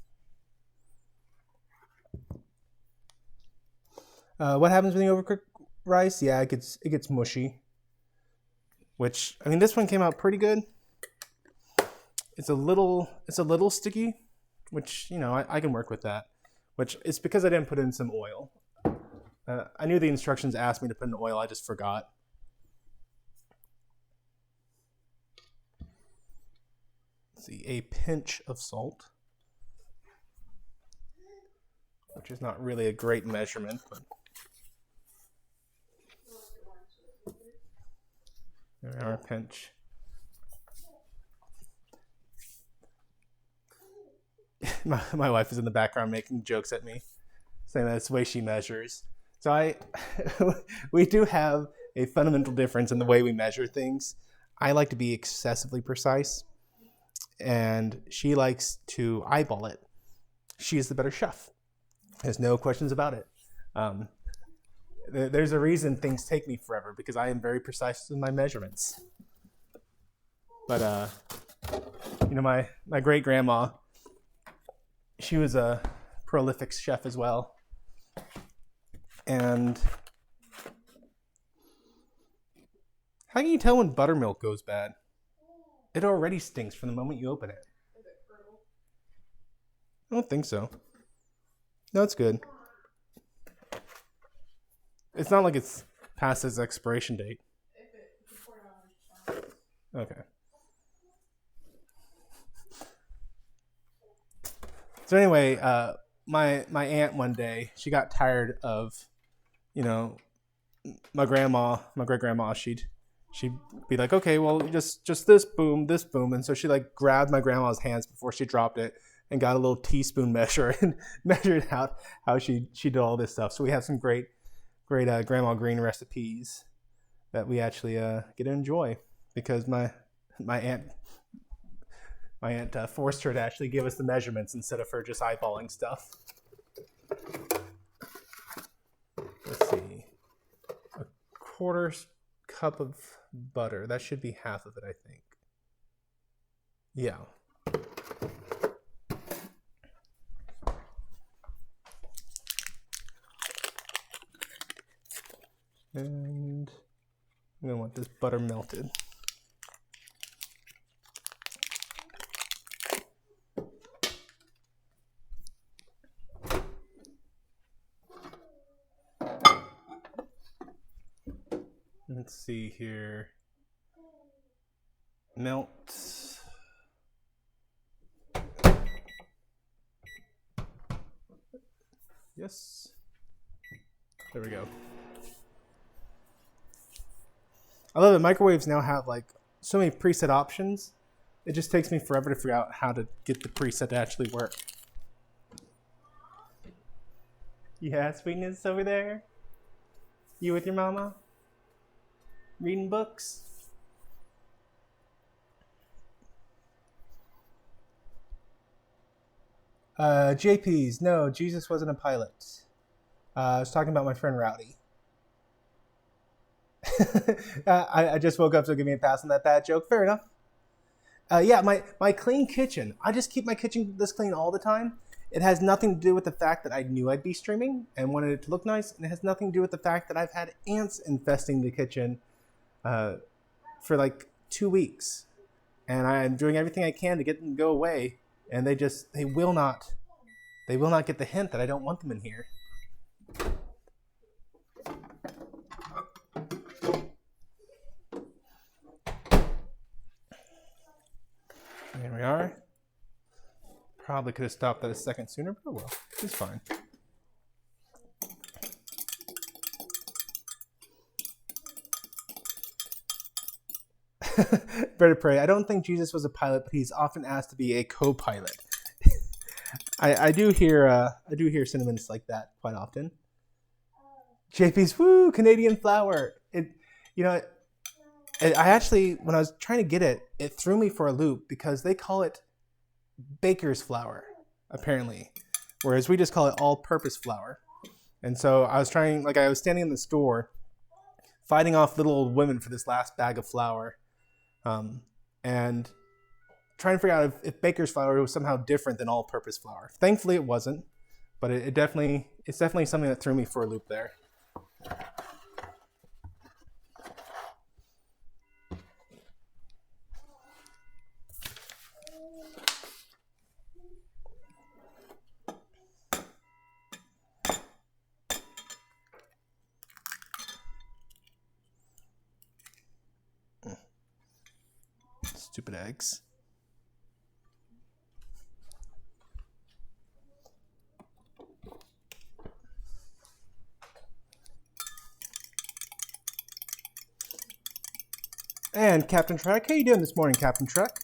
What happens when you overcook rice? Yeah, it gets mushy. Which, I mean, this one came out pretty good. It's a little sticky, which, you know, I can work with that. Which is because I didn't put in some oil. I knew the instructions asked me to put in oil, I just forgot. Let's see, a pinch of salt, which is not really a great measurement, but there we are, a pinch. My wife is in the background making jokes at me, saying that's the way she measures. So we do have a fundamental difference in the way we measure things. I like to be excessively precise, and she likes to eyeball it. She is the better chef. There's no questions about it. There's a reason things take me forever, because I am very precise with my measurements. But you know, my great grandma, she was a prolific chef as well, and how can you tell when buttermilk goes bad? It already stinks from the moment you open it. I don't think so. No, it's good. It's not like it's past its expiration date. Okay. So anyway, my aunt one day, she got tired of, you know, my great grandma. She'd be like, okay, well, just this boom, and so she like grabbed my grandma's hands before she dropped it and got a little teaspoon measure and measured out how she did all this stuff. So we have some great Grandma Green recipes that we actually get to enjoy, because my aunt forced her to actually give us the measurements instead of her just eyeballing stuff. Let's see, a 1/4 cup of butter. That should be half of it, I think. Yeah. And I'm going to want this butter melted. Let's see here. Melt. Yes. There we go. I love it. Microwaves now have like so many preset options. It just takes me forever to figure out how to get the preset to actually work. Yeah, Sweetness over there. You with your mama? Reading books? JP's. No, Jesus wasn't a pilot. I was talking about my friend Rowdy. I just woke up, so give me a pass on that bad joke. Fair enough. Yeah, my clean kitchen. I just keep my kitchen this clean all the time. It has nothing to do with the fact that I knew I'd be streaming and wanted it to look nice. And it has nothing to do with the fact that I've had ants infesting the kitchen for like 2 weeks. And I'm doing everything I can to get them to go away. And they will not get the hint that I don't want them in here. There we are. Probably could have stopped that a second sooner, but well, it's fine. Better pray. I don't think Jesus was a pilot, but he's often asked to be a co-pilot. I do hear sentiments like that quite often. JP's woo Canadian flour. I actually, when I was trying to get it, it threw me for a loop because they call it baker's flour, apparently, whereas we just call it all-purpose flour. And so I was standing in the store fighting off little old women for this last bag of flour, and trying to figure out if baker's flour was somehow different than all-purpose flour. Thankfully it wasn't, but it's definitely something that threw me for a loop there. Stupid eggs. And Captain Trek, how you doing this morning, Captain Trek?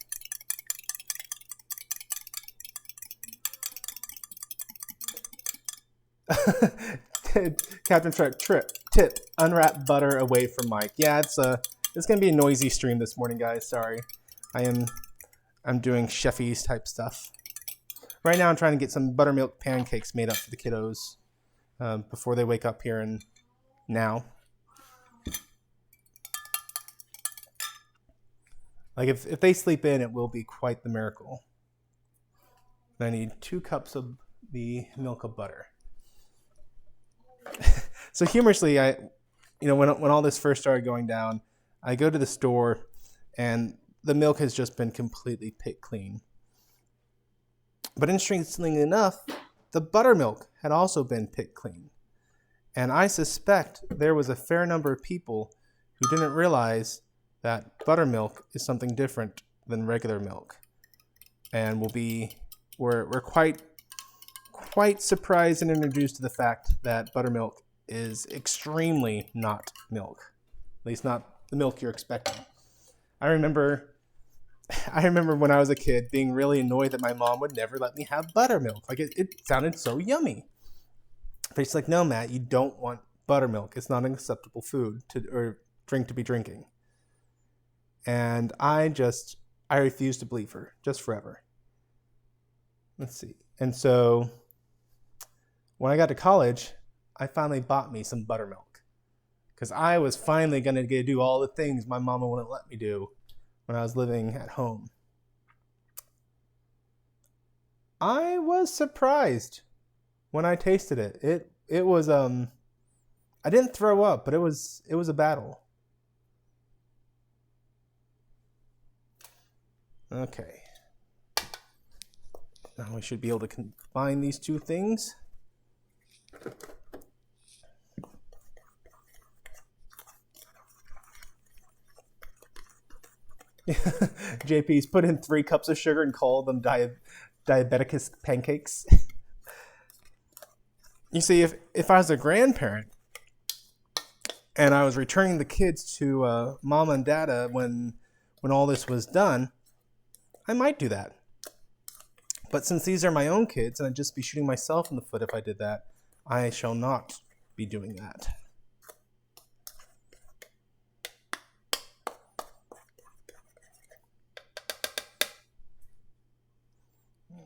Captain Trek, tip, unwrap butter away from Mike. Yeah, it's gonna be a noisy stream this morning, guys. Sorry, I'm doing chefy type stuff. Right now, I'm trying to get some buttermilk pancakes made up for the kiddos before they wake up here and now. Like if they sleep in, it will be quite the miracle. I need 2 cups of the milk of butter. So humorously, when all this first started going down, I go to the store, and the milk has just been completely picked clean. But interestingly enough, the buttermilk had also been picked clean. And I suspect there was a fair number of people who didn't realize that buttermilk is something different than regular milk. And we're quite surprised and introduced to the fact that buttermilk is extremely not milk. At least not the milk you're expecting. I remember when I was a kid being really annoyed that my mom would never let me have buttermilk. Like it sounded so yummy. But she's like, no, Matt, you don't want buttermilk. It's not an acceptable food or drink to be drinking. And I refuse to believe her, just forever. Let's see. And so when I got to college, I finally bought me some buttermilk. Because I was finally going to do all the things my mama wouldn't let me do when I was living at home. I was surprised when I tasted it. It was I didn't throw up, but it was a battle. Okay. Now we should be able to combine these two things. JP's put in 3 cups of sugar and called them diabeticus pancakes. You see, if I was a grandparent and I was returning the kids to mom and dada when all this was done, I might do that. But since these are my own kids and I'd just be shooting myself in the foot if I did that, I shall not be doing that.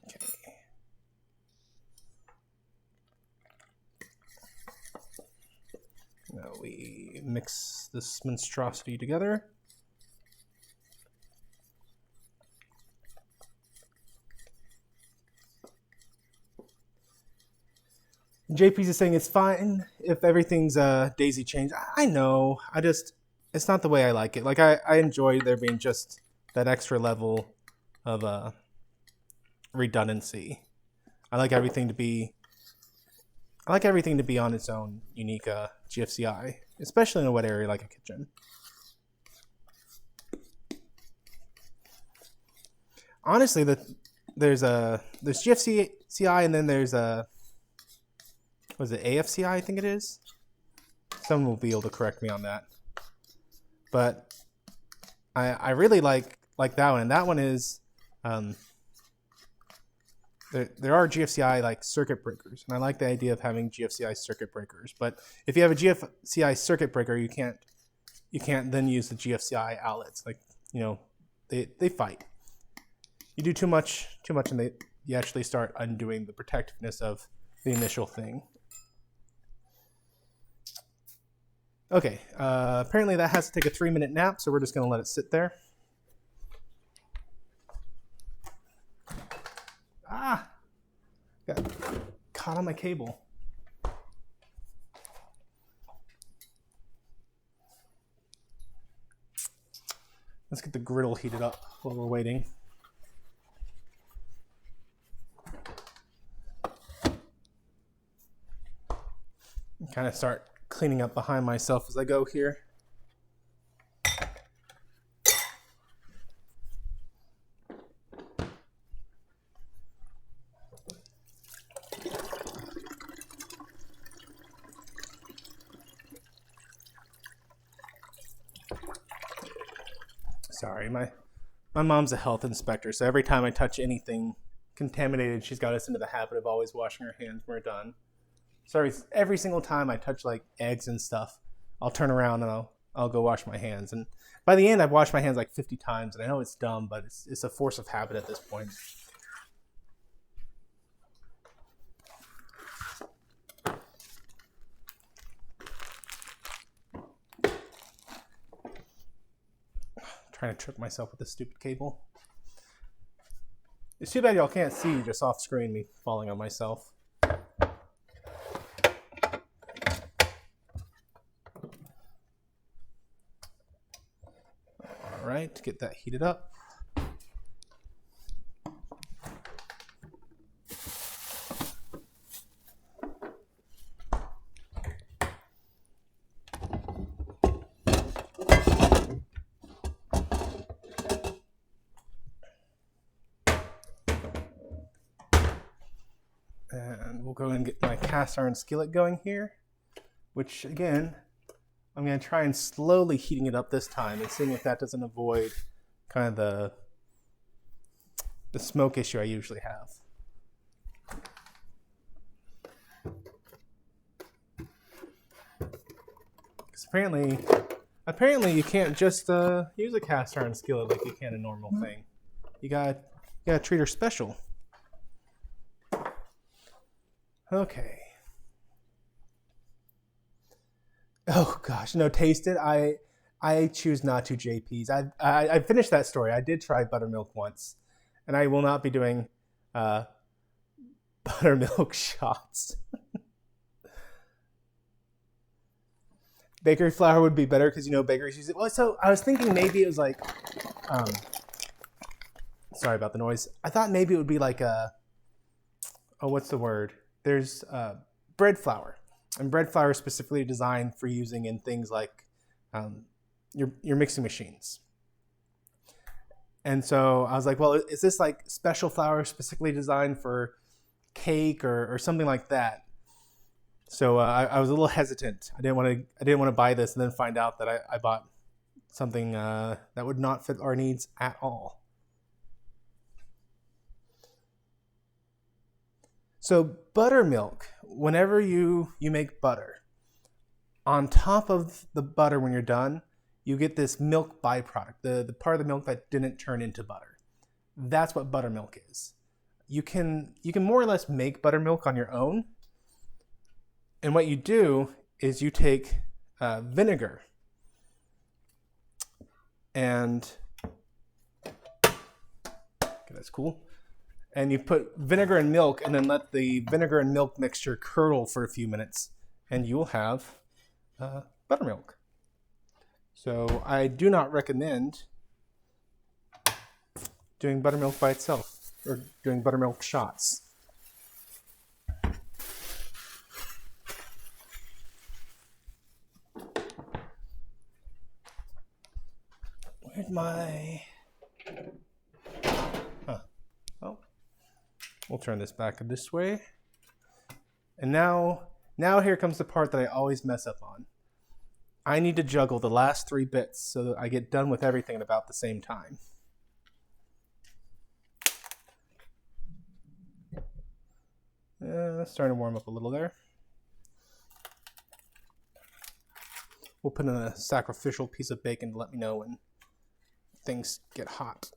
Okay. Now we mix this monstrosity together. JP's is saying it's fine if everything's daisy chained. I know. It's not the way I like it. Like I enjoy there being just that extra level of redundancy. I like everything to be on its own unique GFCI, especially in a wet area like a kitchen. Honestly, there's GFCI and then there's was it AFCI? I think it is. Someone will be able to correct me on that. But I really like that one, and that one is there are GFCI like circuit breakers, and I like the idea of having GFCI circuit breakers. But if you have a GFCI circuit breaker, you can't then use the GFCI outlets. Like, you know, they fight. You do too much, and you actually start undoing the protectiveness of the initial thing. Okay, apparently that has to take a 3-minute nap, so we're just going to let it sit there. Ah! Got caught on my cable. Let's get the griddle heated up while we're waiting. Kind of start cleaning up behind myself as I go here. Sorry, my mom's a health inspector, so every time I touch anything contaminated, she's got us into the habit of always washing our hands when we're done. So every single time I touch like eggs and stuff, I'll turn around and I'll go wash my hands. And by the end, I've washed my hands like 50 times. And I know it's dumb, but it's a force of habit at this point. Trying to trick myself with this stupid cable. It's too bad y'all can't see just off screen me falling on myself. All right, get that heated up. And we'll go and get my cast iron skillet going here, which again, I'm going to try and slowly heating it up this time and seeing if that doesn't avoid kind of the smoke issue I usually have. Because apparently you can't just use a cast iron skillet like you can a normal thing. You gotta treat her special. Okay. Oh gosh, no, taste it. I choose not to, JP's. I finished that story. I did try buttermilk once, and I will not be doing buttermilk shots. bakery flour would be better because, you know, bakeries use it. Well, so I was thinking maybe it was like, sorry about the noise. I thought maybe it would be like what's the word? There's bread flour. And bread flour is specifically designed for using in things like your mixing machines. And so I was like, well, is this like special flour specifically designed for cake or something like that? So I was a little hesitant. I didn't want to buy this and then find out that I bought something that would not fit our needs at all. So buttermilk, whenever you make butter, on top of the butter when you're done, you get this milk byproduct, the part of the milk that didn't turn into butter. That's what buttermilk is. You can more or less make buttermilk on your own. And what you do is you take vinegar and okay, that's cool. And you put vinegar and milk and then let the vinegar and milk mixture curdle for a few minutes and you will have buttermilk. So I do not recommend doing buttermilk by itself or doing buttermilk shots. Where's my... Oh, we'll turn this back this way. And now here comes the part that I always mess up on. I need to juggle the last 3 bits so that I get done with everything at about the same time. Starting to warm up a little there. We'll put in a sacrificial piece of bacon to let me know when things get hot.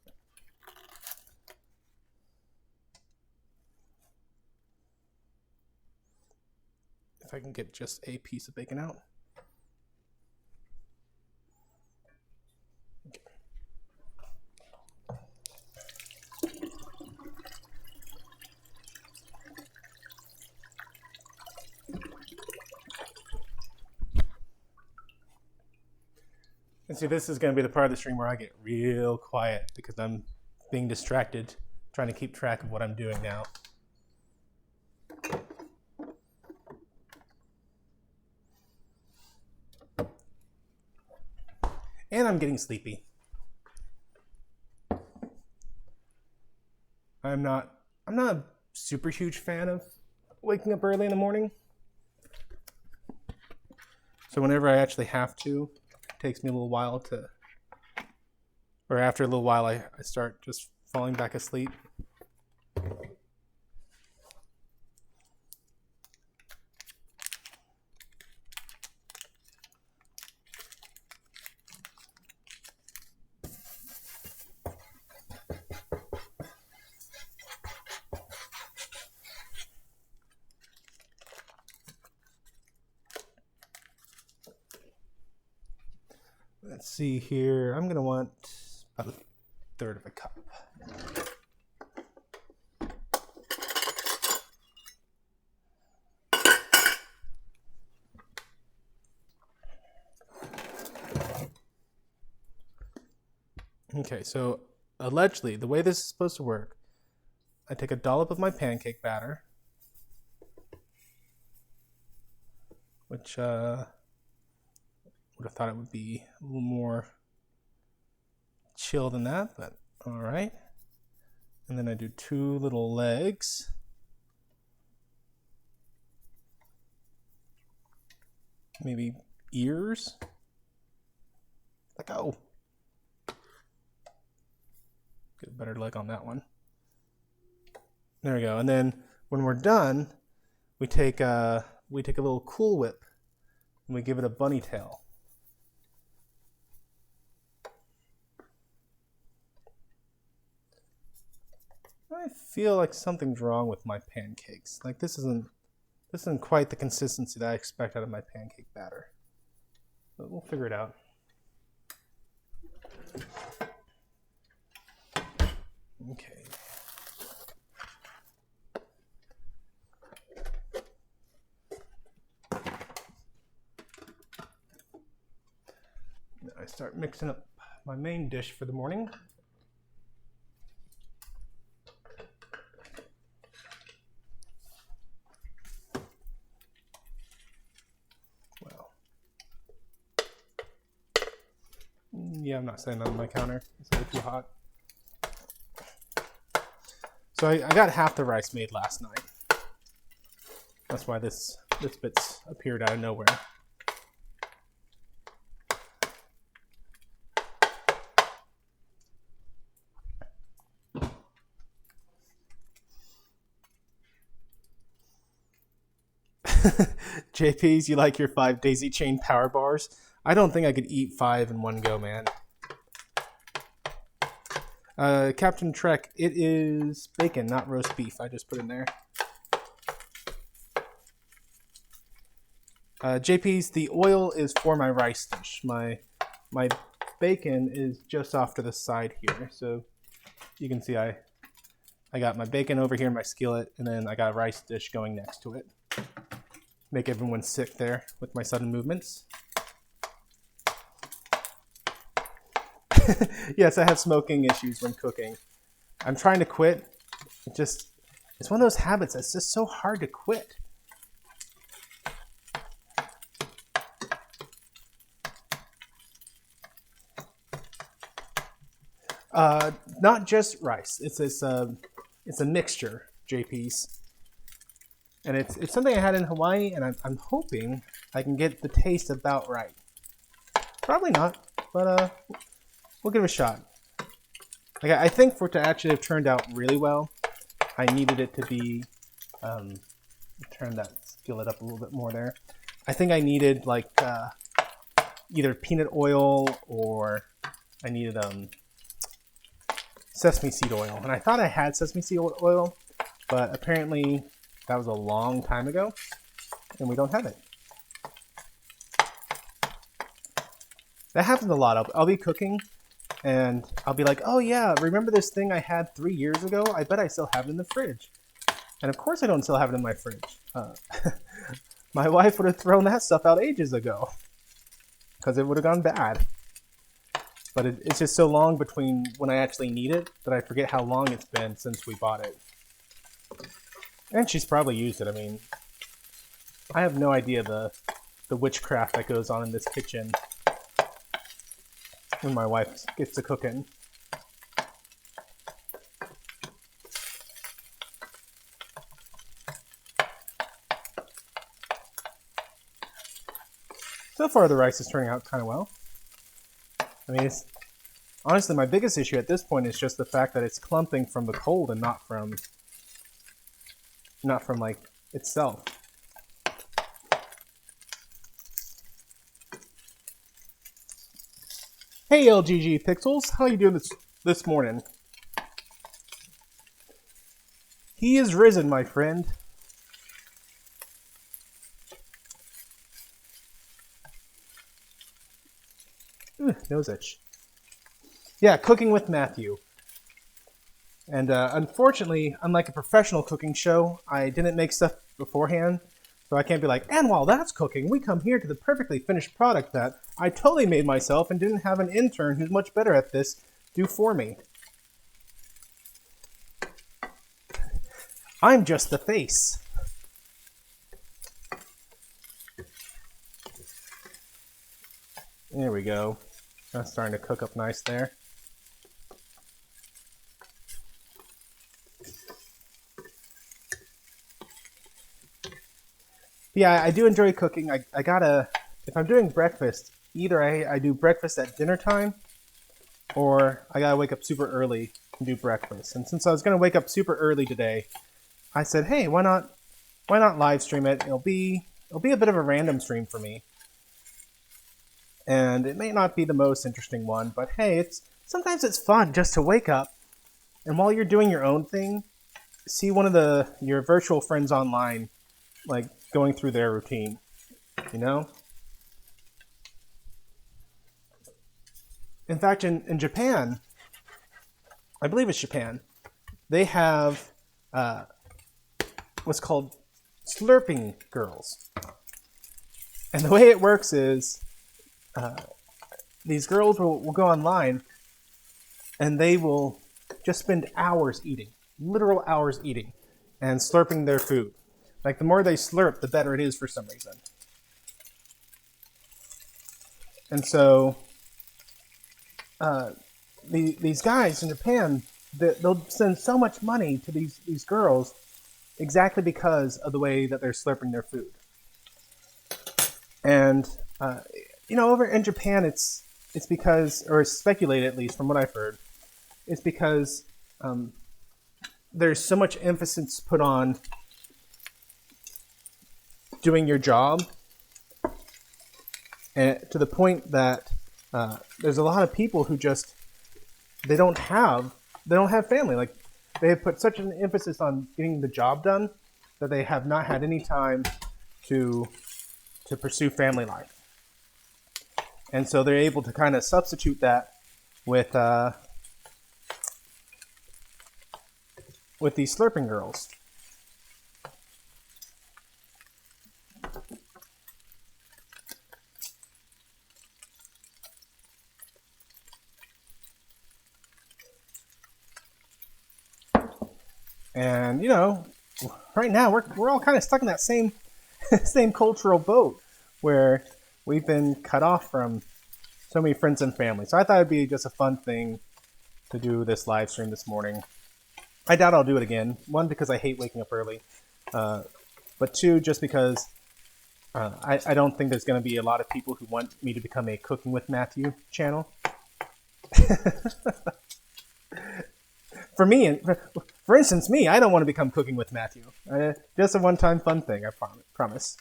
If I can get just a piece of bacon out. Okay. And see, this is going to be the part of the stream where I get real quiet because I'm being distracted, trying to keep track of what I'm doing now. And I'm getting sleepy. I'm not a super huge fan of waking up early in the morning. So whenever I actually have to, it takes me a little while to, or after a little while, I start just falling back asleep. Let's see here. I'm going to want about 1/3 of a cup. Okay, so allegedly, the way this is supposed to work, I take a dollop of my pancake batter, which would have thought it would be a little more chill than that, but all right. And then I do 2 little legs. Maybe ears. Let go. Get a better leg on that one. There we go. And then when we're done, we take a little Cool Whip and we give it a bunny tail. I feel like something's wrong with my pancakes. Like this isn't quite the consistency that I expect out of my pancake batter. But we'll figure it out. Okay. I start mixing up my main dish for the morning. Well, yeah, I'm not setting that on my counter. It's way too hot. So I got half the rice made last night. That's why this bit's appeared out of nowhere. JP's, you like your 5 daisy chain power bars? I don't think I could eat 5 in one go, man. Captain Trek, it is bacon, not roast beef. I just put in there. JP's, the oil is for my rice dish. My bacon is just off to the side here. So you can see I got my bacon over here in my skillet, and then I got a rice dish going next to it. Make everyone sick there with my sudden movements. Yes, I have smoking issues when cooking. I'm trying to quit. It's one of those habits that's just so hard to quit. Not just rice. It's a mixture, JP's. And it's something I had in Hawaii, and I'm hoping I can get the taste about right. Probably not, but we'll give it a shot. Like, I think for it to actually have turned out really well, I needed it to be, turn that skillet up a little bit more there. I think I needed like either peanut oil or I needed sesame seed oil. And I thought I had sesame seed oil, but apparently that was a long time ago, and we don't have it. That happens a lot. I'll be cooking, and I'll be like, oh yeah, remember this thing I had 3 years ago? I bet I still have it in the fridge. And of course I don't still have it in my fridge. My wife would have thrown that stuff out ages ago, because it would have gone bad. But it's just so long between when I actually need it that I forget how long it's been since we bought it. And she's probably used it. I mean, I have no idea the witchcraft that goes on in this kitchen when my wife gets to cooking. So far, the rice is turning out kind of well. I mean, honestly, my biggest issue at this point is just the fact that it's clumping from the cold and not from like itself. Hey LGG Pixels, how you doing this morning? He is risen, my friend. Nose itch. Yeah, cooking with Matthew. And unfortunately, unlike a professional cooking show, I didn't make stuff beforehand. So I can't be like, and while that's cooking, we come here to the perfectly finished product that I totally made myself and didn't have an intern who's much better at this do for me. I'm just the face. There we go. That's starting to cook up nice there. Yeah, I do enjoy cooking. I gotta, if I'm doing breakfast, either I do breakfast at dinner time, or I gotta wake up super early and do breakfast. And since I was gonna wake up super early today, I said, hey, why not live stream it? It'll be a bit of a random stream for me. And it may not be the most interesting one, but hey, sometimes it's fun just to wake up, and while you're doing your own thing, see one of your virtual friends online, like, going through their routine, you know? In fact, in Japan, I believe it's Japan, they have what's called slurping girls. And the way it works is these girls will go online and they will just spend hours eating, literal hours eating, and slurping their food. Like the more they slurp, the better it is for some reason. And so these guys in Japan, they'll send so much money to these girls exactly because of the way that they're slurping their food. And over in Japan, it's because, or it's speculated at least from what I've heard, it's because there's so much emphasis put on doing your job, and to the point that there's a lot of people who just they don't have family. Like they have put such an emphasis on getting the job done that they have not had any time to pursue family life. And so they're able to kind of substitute that with these slurping girls. And right now we're all kind of stuck in that same cultural boat where we've been cut off from so many friends and family. So I thought it'd be just a fun thing to do this live stream this morning. I doubt I'll do it again. One, because I hate waking up early, but two, just because I don't think there's going to be a lot of people who want me to become a Cooking with Matthew channel. For instance, I don't want to become Cooking with Matthew. Just a one-time fun thing, I promise.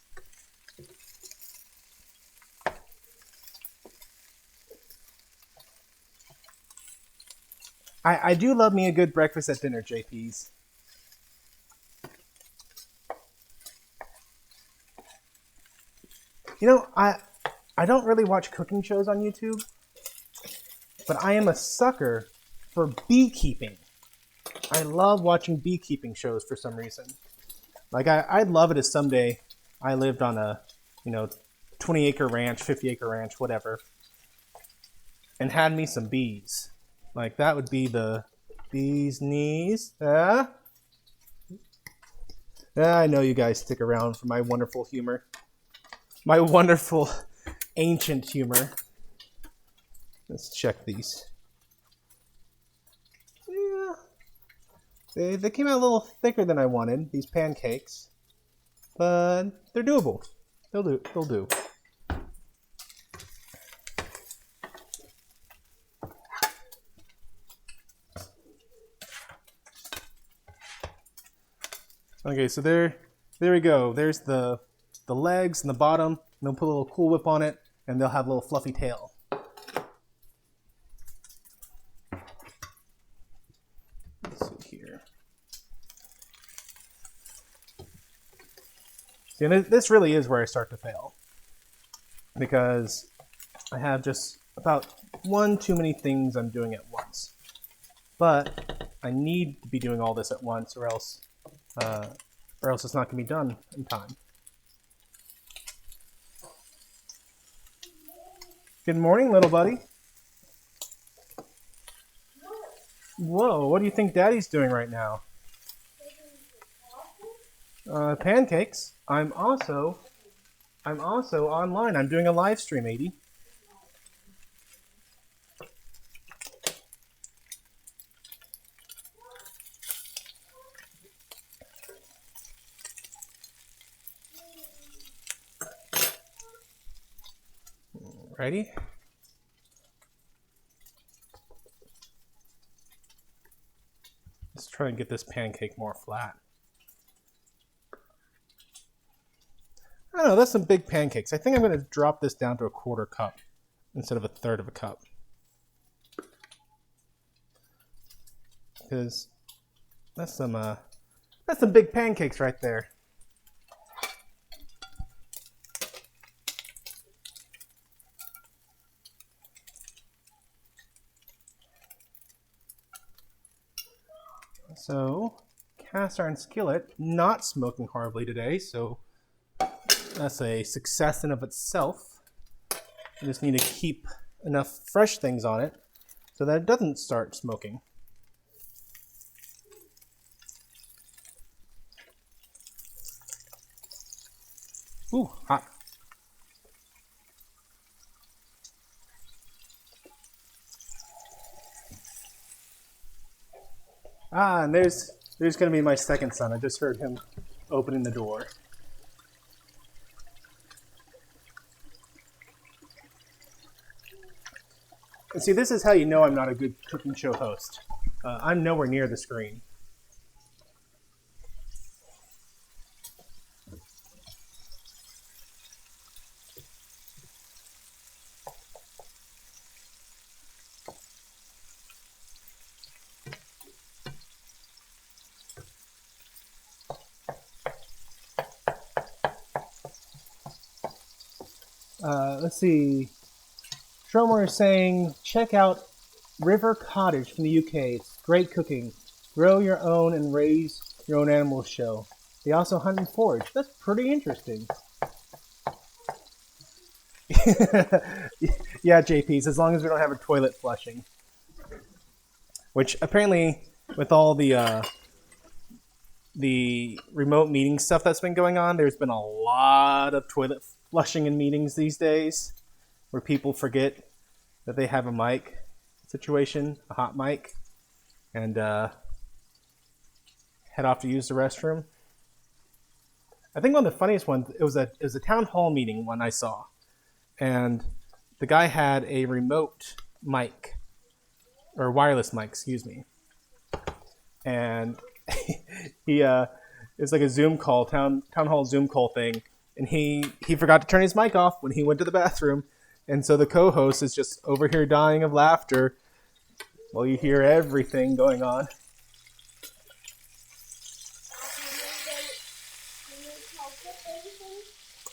I do love me a good breakfast at dinner, JPs. I don't really watch cooking shows on YouTube, but I am a sucker for beekeeping. I love watching beekeeping shows for some reason. Like I'd love it if someday I lived on a 20-acre ranch, 50-acre ranch, whatever, and had me some bees. Like that would be the bee's knees. I know you guys stick around for my wonderful humor. My wonderful ancient humor. Let's check these. Yeah. They came out a little thicker than I wanted, these pancakes. But they're doable. They'll do. Okay, so there we go. There's the legs and the bottom. And they'll put a little Cool Whip on it, and they'll have a little fluffy tail. Let's see here. See, and this really is where I start to fail, because I have just about one too many things I'm doing at once. But I need to be doing all this at once, or else it's not going to be done in time. Good morning, little buddy. Whoa, what do you think Daddy's doing right now? Pancakes. I'm also online. I'm doing a live stream, 80. Ready? Let's try and get this pancake more flat. I don't know, that's some big pancakes. I think I'm going to drop this down to a 1/4 cup instead of a 1/3 of a cup. Because that's some big pancakes right there. So, cast iron skillet, not smoking horribly today, so that's a success in of itself. I just need to keep enough fresh things on it so that it doesn't start smoking. Ooh, hot. And there's going to be my second son. I just heard him opening the door. And see, this is how you know I'm not a good cooking show host. I'm nowhere near the screen. Let's see. Stromer is saying, check out River Cottage from the UK. It's great cooking. Grow your own and raise your own animals show. They also hunt and forage. That's pretty interesting. Yeah, JPs, as long as we don't have a toilet flushing. Which apparently, with all the remote meeting stuff that's been going on, there's been a lot of toilet flushing in meetings these days, where people forget that they have a mic situation, a hot mic, and head off to use the restroom. I think one of the funniest ones, it was a town hall meeting one I saw, and the guy had a remote mic, or wireless mic, excuse me, and he it's like a Zoom call, town hall Zoom call thing, and he forgot to turn his mic off when he went to the bathroom, and so the co-host is just over here dying of laughter while you hear everything going on.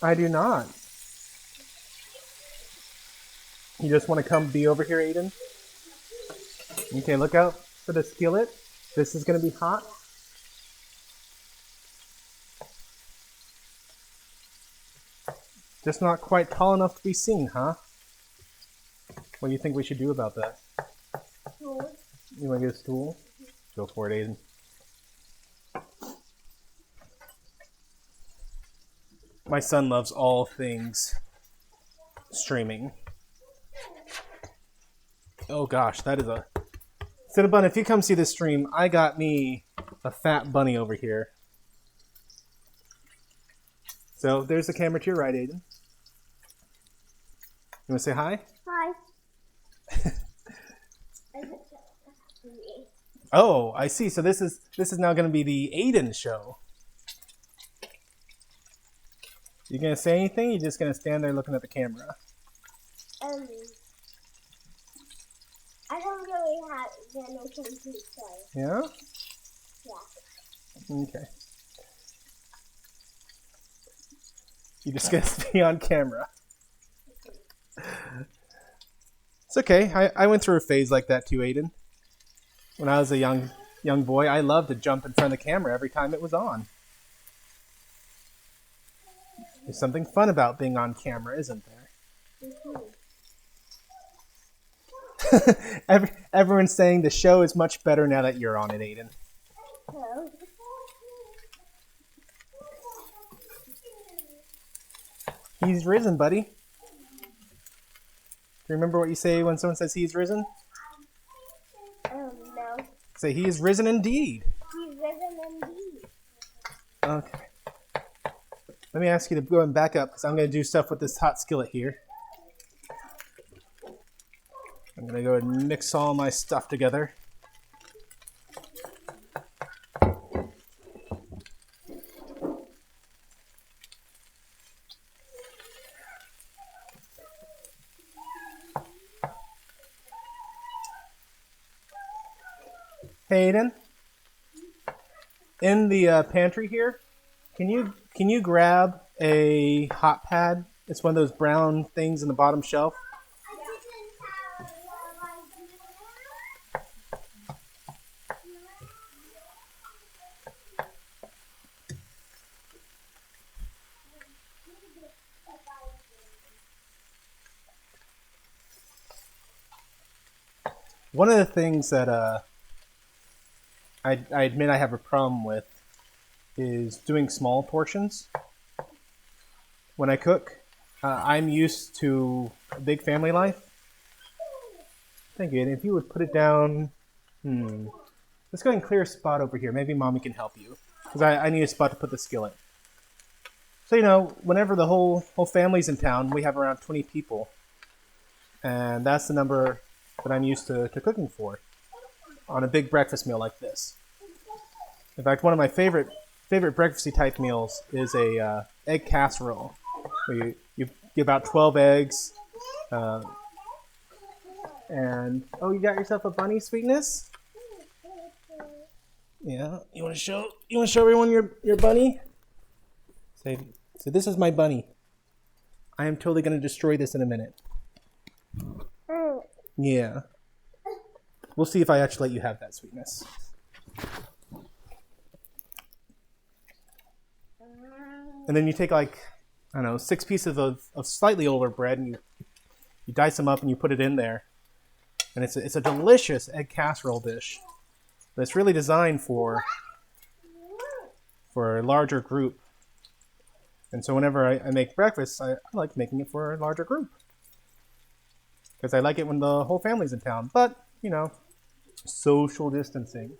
I do not. You just want to come be over here, Aiden? Okay, look out for the skillet. This is going to be hot. Just not quite tall enough to be seen, huh? What do you think we should do about that? Stool. You want to get a stool? Go for it, Aiden. My son loves all things streaming. Oh gosh, that is a... Cinnabon, if you come see this stream, I got me a fat bunny over here. So there's the camera to your right, Aiden. You want to say hi? Hi. Oh, I see. So this is now going to be the Aiden show. You gonna say anything? You're just gonna stand there looking at the camera. I don't really have anything to say. Yeah? Yeah. Okay. You're just gonna stay on camera. It's okay. I went through a phase like that too, Aiden. When I was a young boy, I loved to jump in front of the camera every time it was on. There's something fun about being on camera, isn't there? Everyone's saying the show is much better now that you're on it, Aiden. Hello. He's risen, buddy. Do you remember what you say when someone says he's risen? No. Say he is risen indeed. He's risen indeed. Okay. Let me ask you to go and back up because I'm going to do stuff with this hot skillet here. I'm going to go and mix all my stuff together. Hey, Aiden, in the pantry here, can you grab a hot pad? It's one of those brown things in the bottom shelf. One of the things that I admit I have a problem with is doing small portions when I cook. I'm used to a big family life. Thank you. And if you would put it down, let's go ahead and clear a spot over here. Maybe Mommy can help you because I need a spot to put the skillet. So whenever the whole family's in town, we have around 20 people, and that's the number that I'm used to cooking for on a big breakfast meal like this. In fact, one of my favorite breakfasty type meals is a egg casserole. Where you get about 12 eggs, and you got yourself a bunny, Sweetness? Yeah, you want to show everyone your bunny? Say, this is my bunny. I am totally going to destroy this in a minute. Yeah. We'll see if I actually let you have that, Sweetness. And then you take 6 pieces of slightly older bread, and you dice them up and you put it in there. And it's a delicious egg casserole dish. But it's really designed for a larger group. And so whenever I make breakfast, I like making it for a larger group. Because I like it when the whole family's in town. But, social distancing.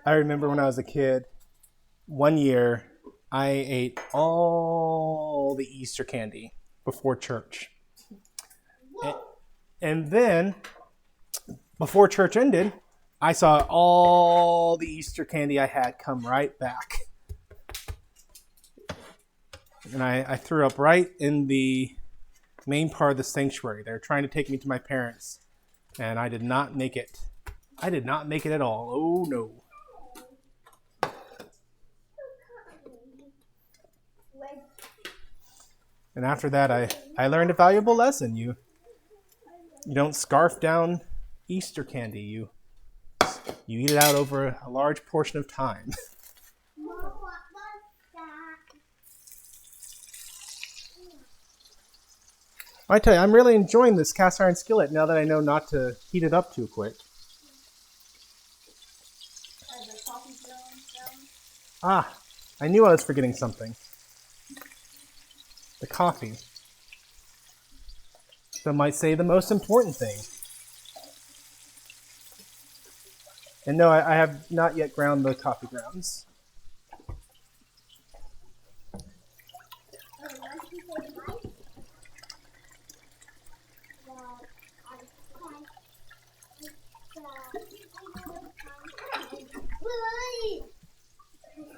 I remember when I was a kid, one year I ate all the Easter candy before church. And then, before church ended, I saw all the Easter candy I had come right back. And I threw up right in the main part of the sanctuary. They were trying to take me to my parents, and I did not make it. I did not make it at all. Oh, no. And after that, I learned a valuable lesson. You don't scarf down Easter candy. You eat it out over a large portion of time. I tell you, I'm really enjoying this cast iron skillet now that I know not to heat it up too quick. Ah, I knew I was forgetting something. The coffee. Some might say the most important thing. And no, I have not yet ground the coffee grounds.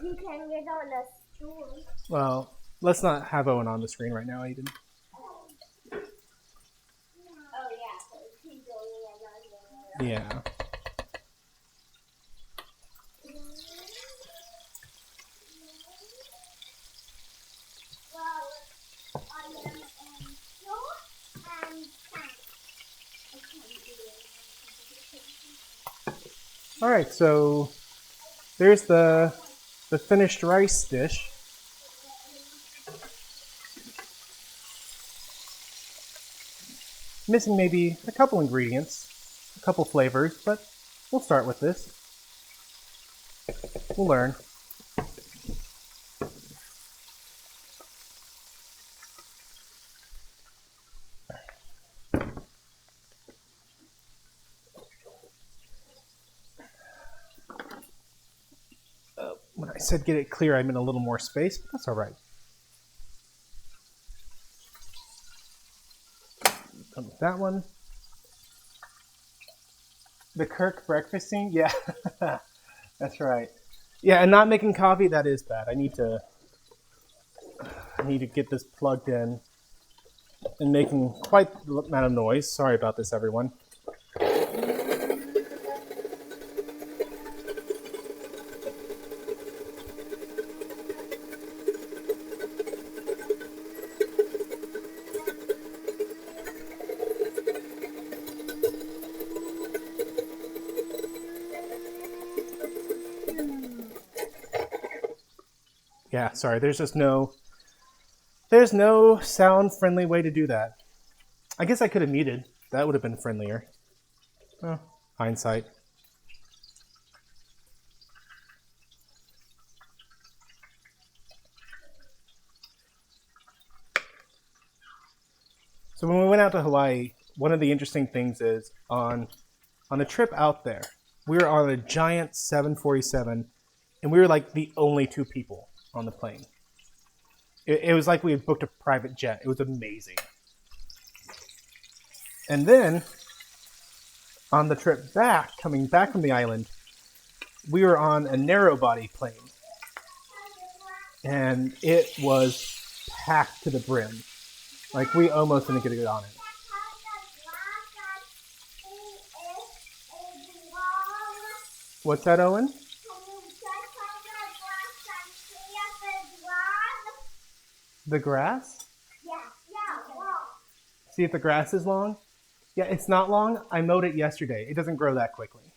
You can get on the stool. Well, let's not have Owen on the screen right now, Aiden. Oh, yeah. So he's going in. Yeah. Well, I am in short and pants. All right, so there's the finished rice dish. Missing maybe a couple ingredients, a couple flavors, but we'll start with this. We'll learn. When I said get it clear, I meant a little more space, but that's all right. Come with that one. The Kirk breakfast scene? Yeah, that's right. Yeah, and not making coffee, that is bad. I need to get this plugged in and making quite the amount of noise. Sorry about this, everyone. Yeah, sorry. There's no sound friendly way to do that. I guess I could have muted. That would have been friendlier. Oh, hindsight. So when we went out to Hawaii, one of the interesting things is on the trip out there, we were on a giant 747, and we were like the only two people on the plane. It was like we had booked a private jet. It was amazing. And then on the trip back, coming back from the island, we were on a narrow body plane, and it was packed to the brim. Like, we almost didn't get on it. What's that, Owen? The grass? See if the grass is long? Yeah, it's not long. I mowed it yesterday. It doesn't grow that quickly.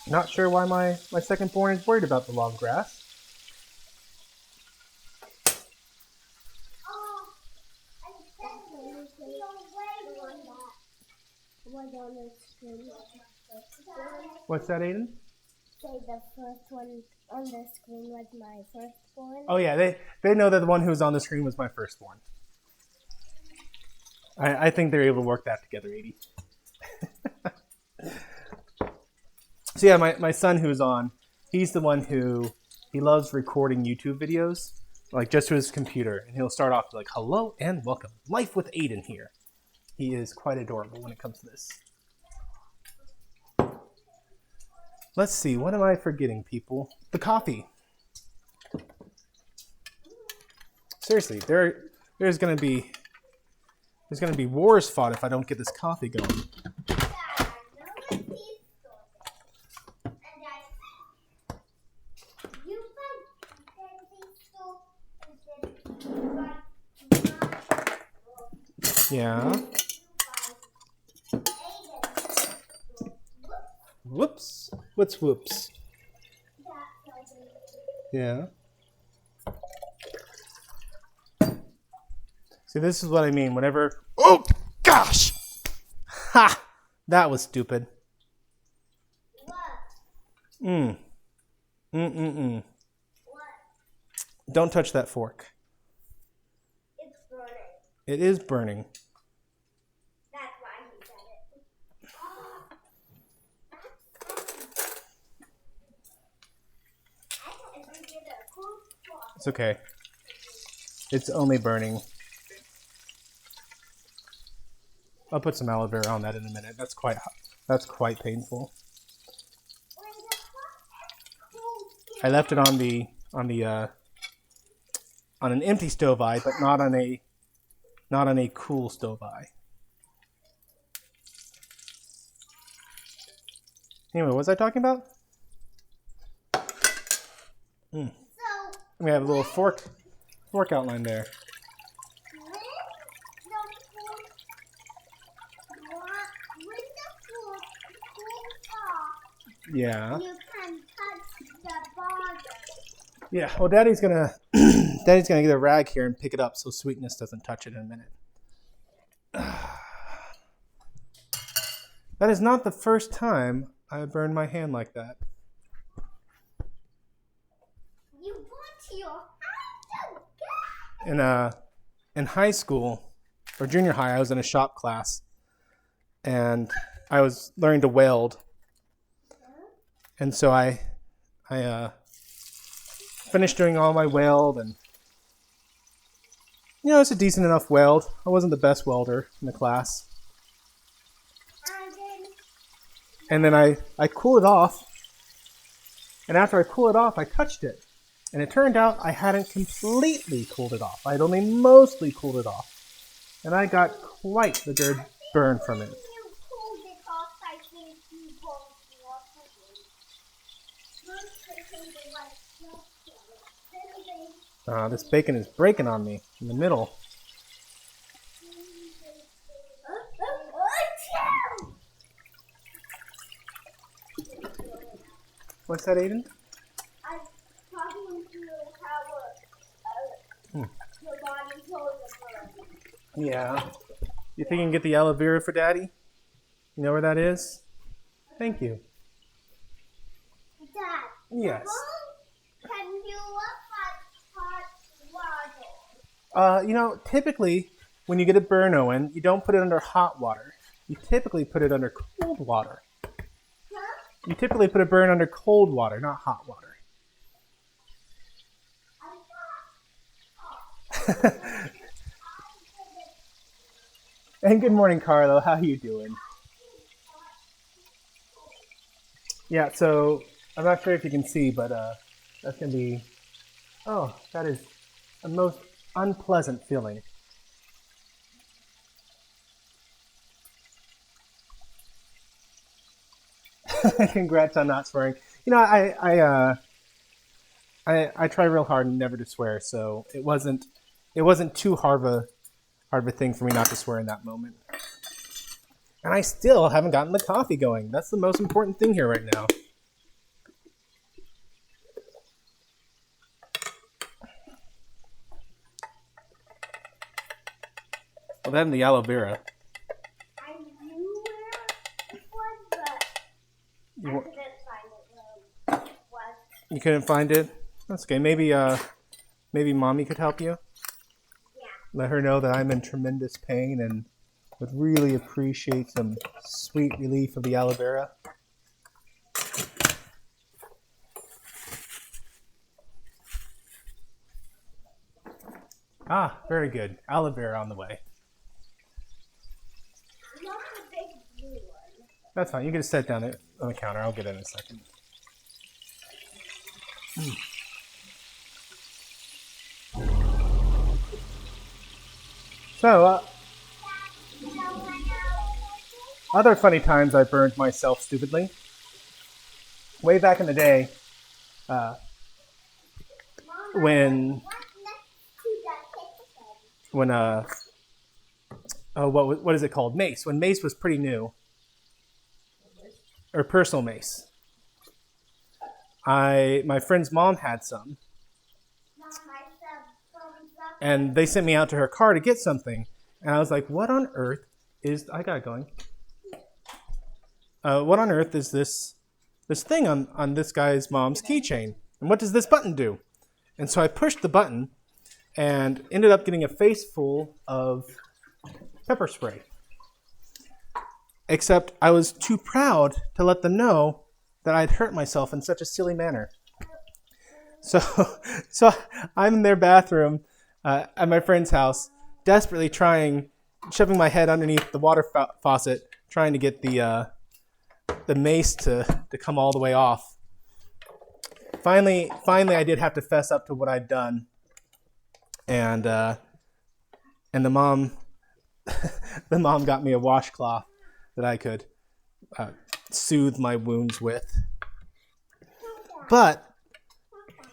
Not sure why my second born is worried about the long grass. What's that, Aiden? Say the first one on the screen was my firstborn. Oh yeah, they know that the one who was on the screen was my firstborn. I think they're able to work that together, Edie. So yeah, my son who's on, he's the one who, he loves recording YouTube videos, like just to his computer, and he'll start off like, "Hello and welcome, Life with Aiden here." He is quite adorable when it comes to this. Let's see, what am I forgetting, people? The coffee. Seriously, there's gonna be wars fought if I don't get this coffee going. Yeah. Whoops. What's whoops? Yeah. See, this is what I mean. Whenever... Oh, gosh! Ha! That was stupid. Mm. Mm-mm-mm. Don't touch that fork. It's burning. It is burning. That's why he said it. I didn't get a cool fork. It's okay. It's only burning. I'll put some aloe vera on that in a minute. That's quite painful. I left it on an empty stove eye, but not on a cool stove eye. Anyway, what was I talking about? So, We have a little fork outline there. when the fork cools off, Yeah. you can touch the bottom. Yeah. Well, Daddy's gonna get a rag here and pick it up so Sweetness doesn't touch it in a minute. That is not the first time I burned my hand like that. You want your hand to get. In high school or junior high, I was in a shop class, and I was learning to weld, and so I finished doing all my weld, and it's a decent enough weld. I wasn't the best welder in the class. And then I cool it off, and after I cool it off, I touched it. And it turned out I hadn't completely cooled it off. I had only mostly cooled it off. And I got quite the good burn from it. You pulled it off, I think you both This bacon is breaking on me in the middle. What's that, Aiden? I'm talking to how your body holds a bird. Yeah. You think you can get the aloe vera for Daddy? You know where that is? Thank you. Dad. Yes. Can you hot water? Typically, when you get a burn, Owen, you don't put it under hot water. You typically put it under cold water. Huh? You typically put a burn under cold water, not hot water. And good morning, Carlo. How you doing? Yeah, so I'm not sure if you can see, but that's going to be... Oh, that is a most unpleasant feeling. Congrats on not swearing. I try real hard never to swear, so it wasn't too hard of a thing for me not to swear in that moment. And I still haven't gotten the coffee going. That's the most important thing here right now. Well, that and the aloe vera. I knew where it was, but I couldn't find it where it was. You couldn't find it? That's okay. Maybe Mommy could help you? Yeah. Let her know that I'm in tremendous pain and would really appreciate some sweet relief of the aloe vera. Ah, very good. Aloe vera on the way. Not the big blue one. That's fine. You can just set it down on the counter. I'll get it in a second. So, other funny times I burned myself stupidly. Way back in the day, when what is it called? Mace. When Mace was pretty new, or personal mace. My friend's mom had some, and they sent me out to her car to get something, and I was like, "What on earth is?" I got it going. What on earth is this thing on this guy's mom's keychain? And what does this button do? And so I pushed the button, and ended up getting a face full of pepper spray. Except I was too proud to let them know that I'd hurt myself in such a silly manner. So I'm in their bathroom at my friend's house, desperately shoving my head underneath the water faucet, trying to get the mace to come all the way off. Finally, I did have to fess up to what I'd done, and the mom got me a washcloth that I could soothe my wounds with. But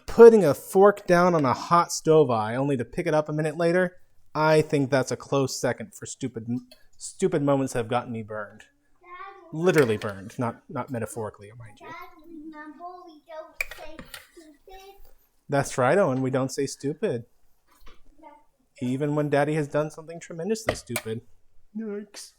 putting a fork down on a hot stove eye only to pick it up a minute later, I think that's a close second for stupid moments that have gotten me burned. Literally burned, not metaphorically, mind you. Dad, remember we don't say stupid? That's right, Owen. We don't say stupid. Even when Daddy has done something tremendously stupid. Yikes.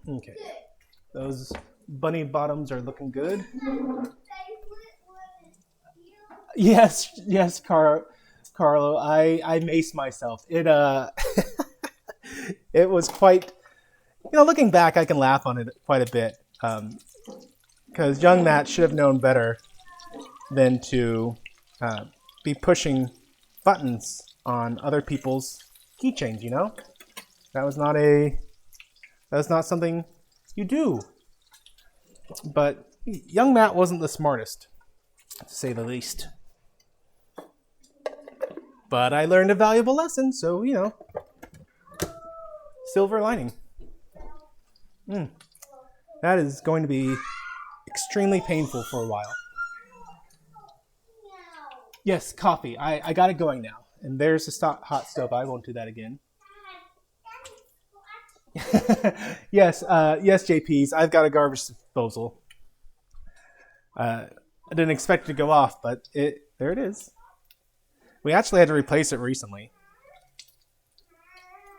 Okay. Those bunny bottoms are looking good. Yes, Carlo. I maced myself. It it was quite. Looking back, I can laugh on it quite a bit, because young Matt should have known better than to be pushing buttons on other people's keychains. That was not something you do. But young Matt wasn't the smartest, to say the least. But I learned a valuable lesson, so, silver lining. That is going to be extremely painful for a while. Yes, coffee. I got it going now. And there's the hot stove. I won't do that again. Yes, JPs. I've got a garbage disposal. I didn't expect it to go off, but there it is. We actually had to replace it recently.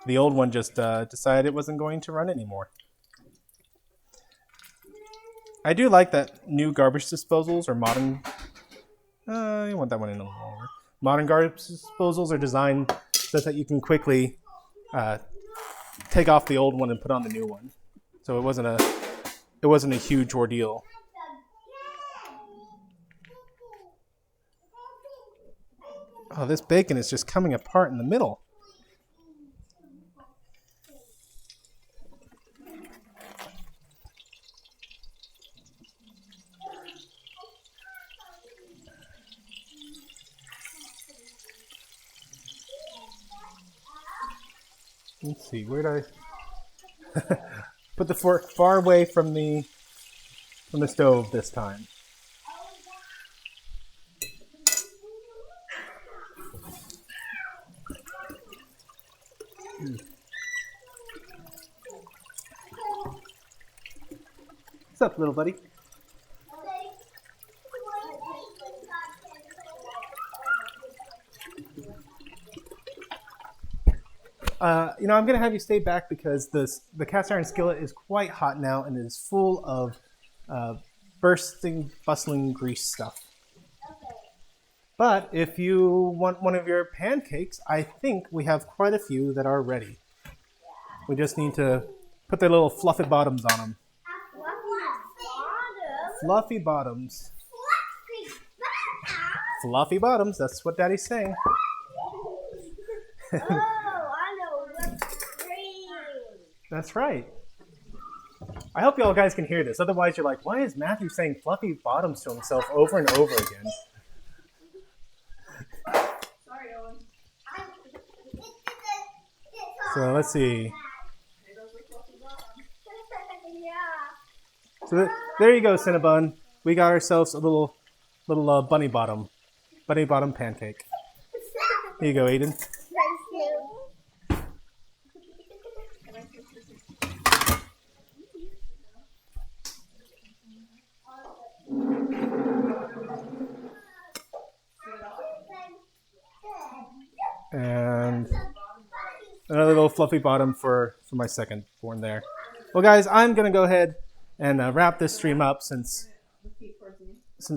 The old one just decided it wasn't going to run anymore. I do like that new garbage disposals or modern. I want that one in a little longer. Modern garbage disposals are designed so that you can quickly take off the old one and put on the new one. So it wasn't a huge ordeal. Oh, this bacon is just coming apart in the middle. Let's see, where did I put the fork far away from the stove this time? What's up, little buddy? I'm going to have you stay back because the cast iron skillet is quite hot now and is full of bursting, bustling grease stuff. But if you want one of your pancakes, I think we have quite a few that are ready. We just need to put their little fluffy bottoms on them. Fluffy bottoms. Fluffy bottoms, that's what Daddy's saying. That's right. I hope y'all guys can hear this. Otherwise, you're like, why is Matthew saying fluffy bottoms to himself over and over again? Sorry, Owen. So let's see. Yeah. So there you go, Cinnabon. We got ourselves a little bunny bottom pancake. Here you go, Aiden. Thank you. And another little fluffy bottom for my second born there. Well, guys, I'm gonna go ahead and wrap this stream up since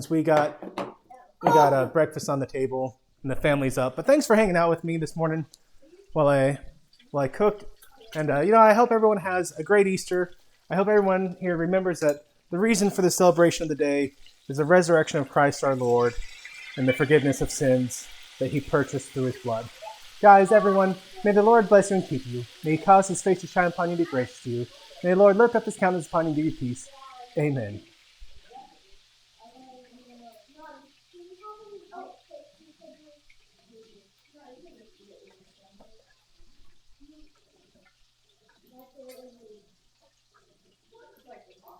we got breakfast on the table and the family's up. But thanks for hanging out with me this morning while I cooked. And I hope everyone has a great Easter. I hope everyone here remembers that the reason for the celebration of the day is the resurrection of Christ our Lord and the forgiveness of sins that he purchased through his blood. Guys, everyone, may the Lord bless you and keep you. May he cause his face to shine upon you and be gracious to you. May the Lord lift up his countenance upon you and give you peace. Amen. Thank you.